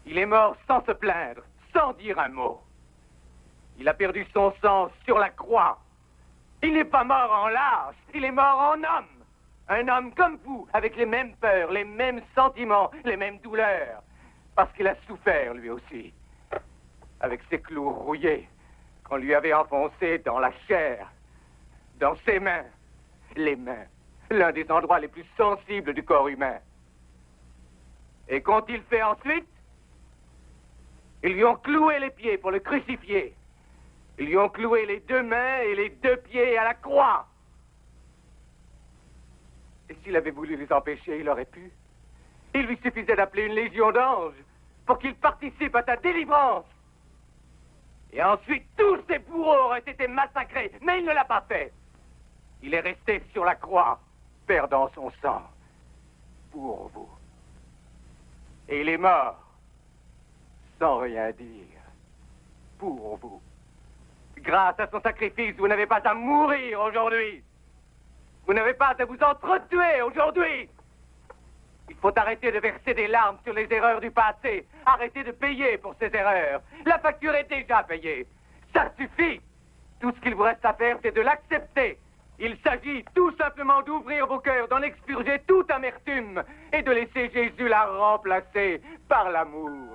Il est mort sans se plaindre, sans dire un mot. Il a perdu son sang sur la croix. Il n'est pas mort en lâche, il est mort en homme. Un homme comme vous, avec les mêmes peurs, les mêmes sentiments, les mêmes douleurs. Parce qu'il a souffert, lui aussi. Avec ses clous rouillés, qu'on lui avait enfoncés dans la chair, dans ses mains, les mains. L'un des endroits les plus sensibles du corps humain. Et qu'ont-ils fait ensuite? Ils lui ont cloué les pieds pour le crucifier. Ils lui ont cloué les deux mains et les deux pieds à la croix. Et s'il avait voulu les empêcher, il aurait pu. Il lui suffisait d'appeler une légion d'anges pour qu'ils participent à ta délivrance. Et ensuite, tous ses bourreaux auraient été massacrés, mais il ne l'a pas fait. Il est resté sur la croix, perdant son sang pour vous. Et il est mort, sans rien dire, pour vous. Grâce à son sacrifice, vous n'avez pas à mourir aujourd'hui. Vous n'avez pas à vous entretuer aujourd'hui. Il faut arrêter de verser des larmes sur les erreurs du passé. Arrêter de payer pour ces erreurs. La facture est déjà payée. Ça suffit. Tout ce qu'il vous reste à faire, c'est de l'accepter. Il s'agit tout simplement d'ouvrir vos cœurs, d'en expurger toute amertume et de laisser Jésus la remplacer par l'amour.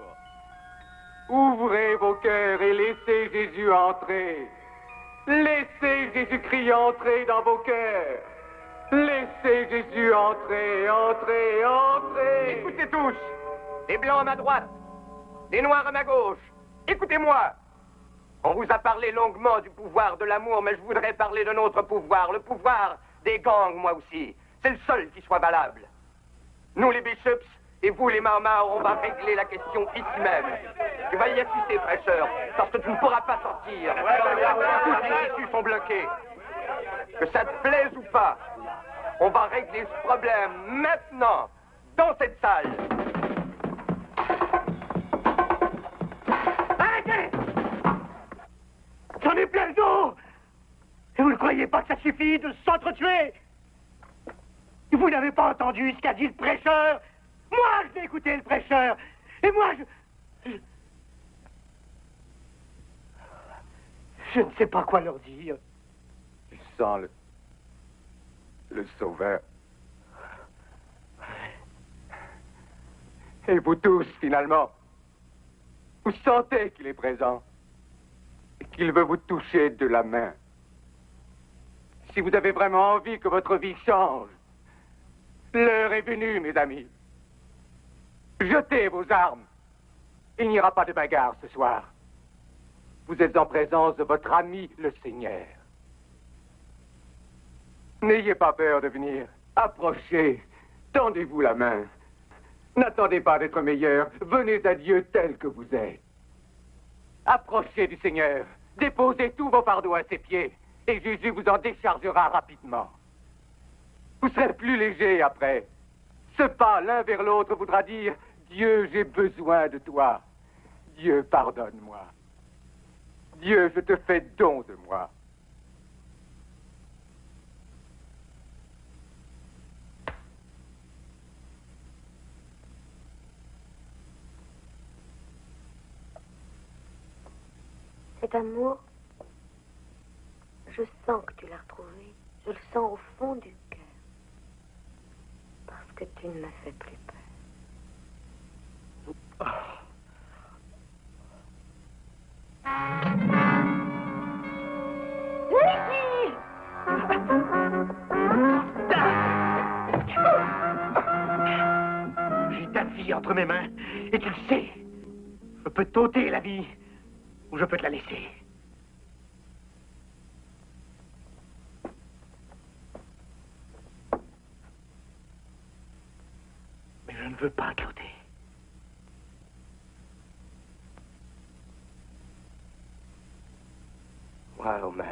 Ouvrez vos cœurs et laissez Jésus entrer. Laissez Jésus-Christ entrer dans vos cœurs. Laissez Jésus entrer, entrer, entrer. Écoutez tous, les blancs à ma droite, les noirs à ma gauche. Écoutez-moi. On vous a parlé longuement du pouvoir de l'amour, mais je voudrais parler d'un autre pouvoir, le pouvoir des gangs, moi aussi. C'est le seul qui soit valable. Nous, les Bishops, et vous, les Marmars, on va régler la question ici même. Tu vas y assister, fraîcheur, parce que tu ne pourras pas sortir. Toutes les issues sont bloquées. Que ça te plaise ou pas, on va régler ce problème maintenant, dans cette salle. Arrêtez! J'en ai plein le dos! Et vous ne croyez pas que ça suffit de s'entretuer? Vous n'avez pas entendu ce qu'a dit le prêcheur? Moi, je vais écouter le prêcheur. Et moi, je ne sais pas quoi leur dire. Je sens le sauveur. Et vous tous, finalement, vous sentez qu'il est présent et qu'il veut vous toucher de la main. Si vous avez vraiment envie que votre vie change, l'heure est venue, mes amis. Jetez vos armes. Il n'y aura pas de bagarre ce soir. Vous êtes en présence de votre ami, le Seigneur. N'ayez pas peur de venir. Approchez. Tendez-vous la main. N'attendez pas d'être meilleur. Venez à Dieu tel que vous êtes. Approchez du Seigneur. Déposez tous vos fardeaux à ses pieds. Et Jésus vous en déchargera rapidement. Vous serez plus léger après. Ce pas l'un vers l'autre voudra dire « Dieu, j'ai besoin de toi. Dieu, pardonne-moi. Dieu, je te fais don de moi. » Cet amour, je sens que tu l'as retrouvé. Je le sens au fond du cœur. Parce que tu ne me fais plus peur. Nicky! J'ai ta vie entre mes mains, et tu le sais. Je peux t'ôter la vie, ou je peux te la laisser. Mais je ne veux pas te l'ôter. Wow, man.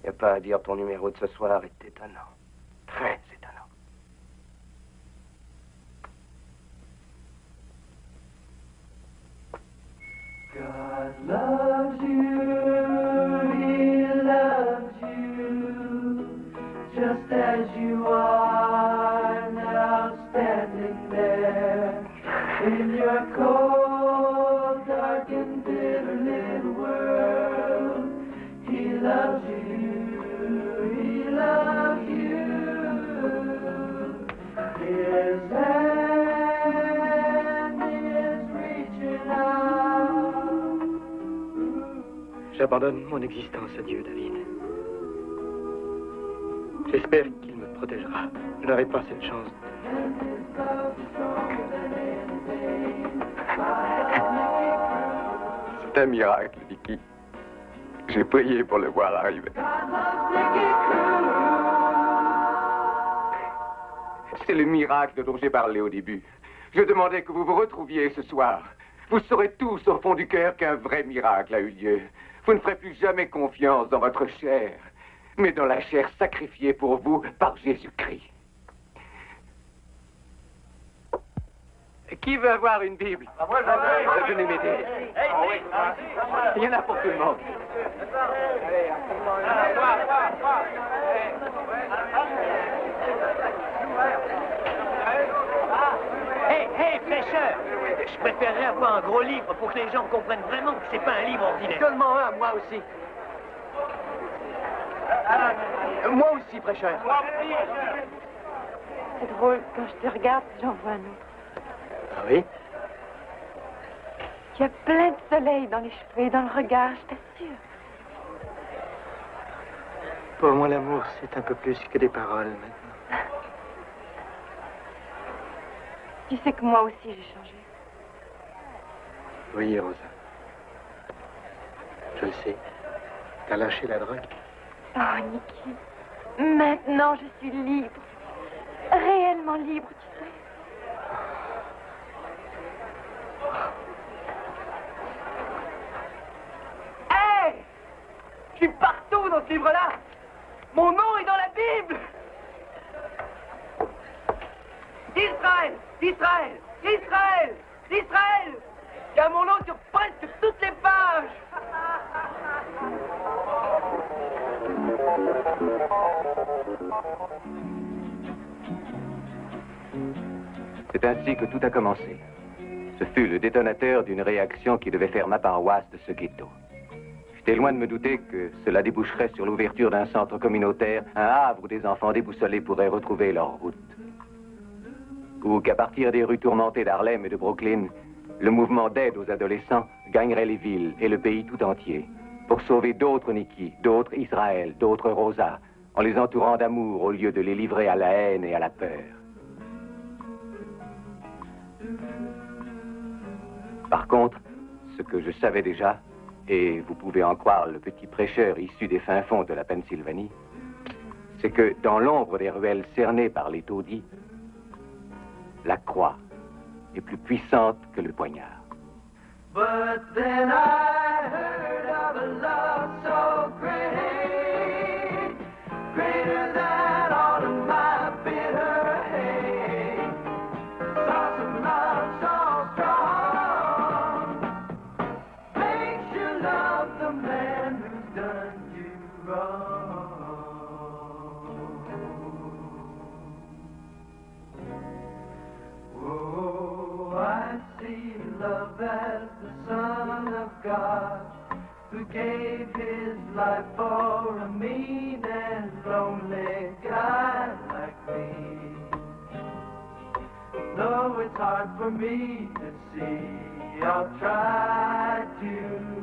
Y a pas à dire, ton numéro de ce soir est étonnant. Très étonnant. God loves you, He loves you, just as you are now standing there in your cold, dark and bitter little world. He loves you, He loves you. His hand is reaching out. J'abandonne mon existence à Dieu, David. J'espère qu'il me protégera. Je n'aurai pas cette chance. C'est un miracle, Vicky. J'ai prié pour le voir arriver. C'est le miracle dont j'ai parlé au début. Je demandais que vous vous retrouviez ce soir. Vous saurez tous au fond du cœur qu'un vrai miracle a eu lieu. Vous ne ferez plus jamais confiance dans votre chair, mais dans la chair sacrifiée pour vous par Jésus-Christ. Qui veut avoir une Bible? Moi, Venez m'aider. Il y en a pour tout le monde. Hey, pêcheur! Je préférerais avoir un gros livre pour que les gens comprennent vraiment que c'est pas un livre ordinaire. Donne-moi un, moi aussi. Moi aussi, prêcheur. C'est drôle, quand je te regarde, j'en vois un autre. Ah oui? Tu as plein de soleil dans les cheveux et dans le regard, je t'assure. Pour moi, l'amour, c'est un peu plus que des paroles maintenant. Tu sais que moi aussi, j'ai changé. Oui, Rosa. Je le sais. T'as lâché la drogue. Oh, Nicky. Maintenant, je suis libre. Réellement libre, tu sais. Hey! Je suis partout dans ce livre-là! Mon nom est dans la Bible! Israël! Israël! Israël! Israël! Il y a mon nom sur presque toutes les pages! C'est ainsi que tout a commencé. Ce fut le détonateur d'une réaction qui devait faire ma paroisse de ce ghetto. J'étais loin de me douter que cela déboucherait sur l'ouverture d'un centre communautaire, un havre où des enfants déboussolés pourraient retrouver leur route. Ou qu'à partir des rues tourmentées d'Harlem et de Brooklyn, le mouvement d'aide aux adolescents gagnerait les villes et le pays tout entier pour sauver d'autres Nicky, d'autres Israël, d'autres Rosa, en les entourant d'amour au lieu de les livrer à la haine et à la peur. Par contre, ce que je savais déjà, et vous pouvez en croire le petit prêcheur issu des fins fonds de la Pennsylvanie, c'est que dans l'ombre des ruelles cernées par les taudis, la croix est plus puissante que le poignard. But then I heard of a love so great, greater than all of love as the Son of God, who gave his life for a mean and lonely guy like me. Though it's hard for me to see, I'll try to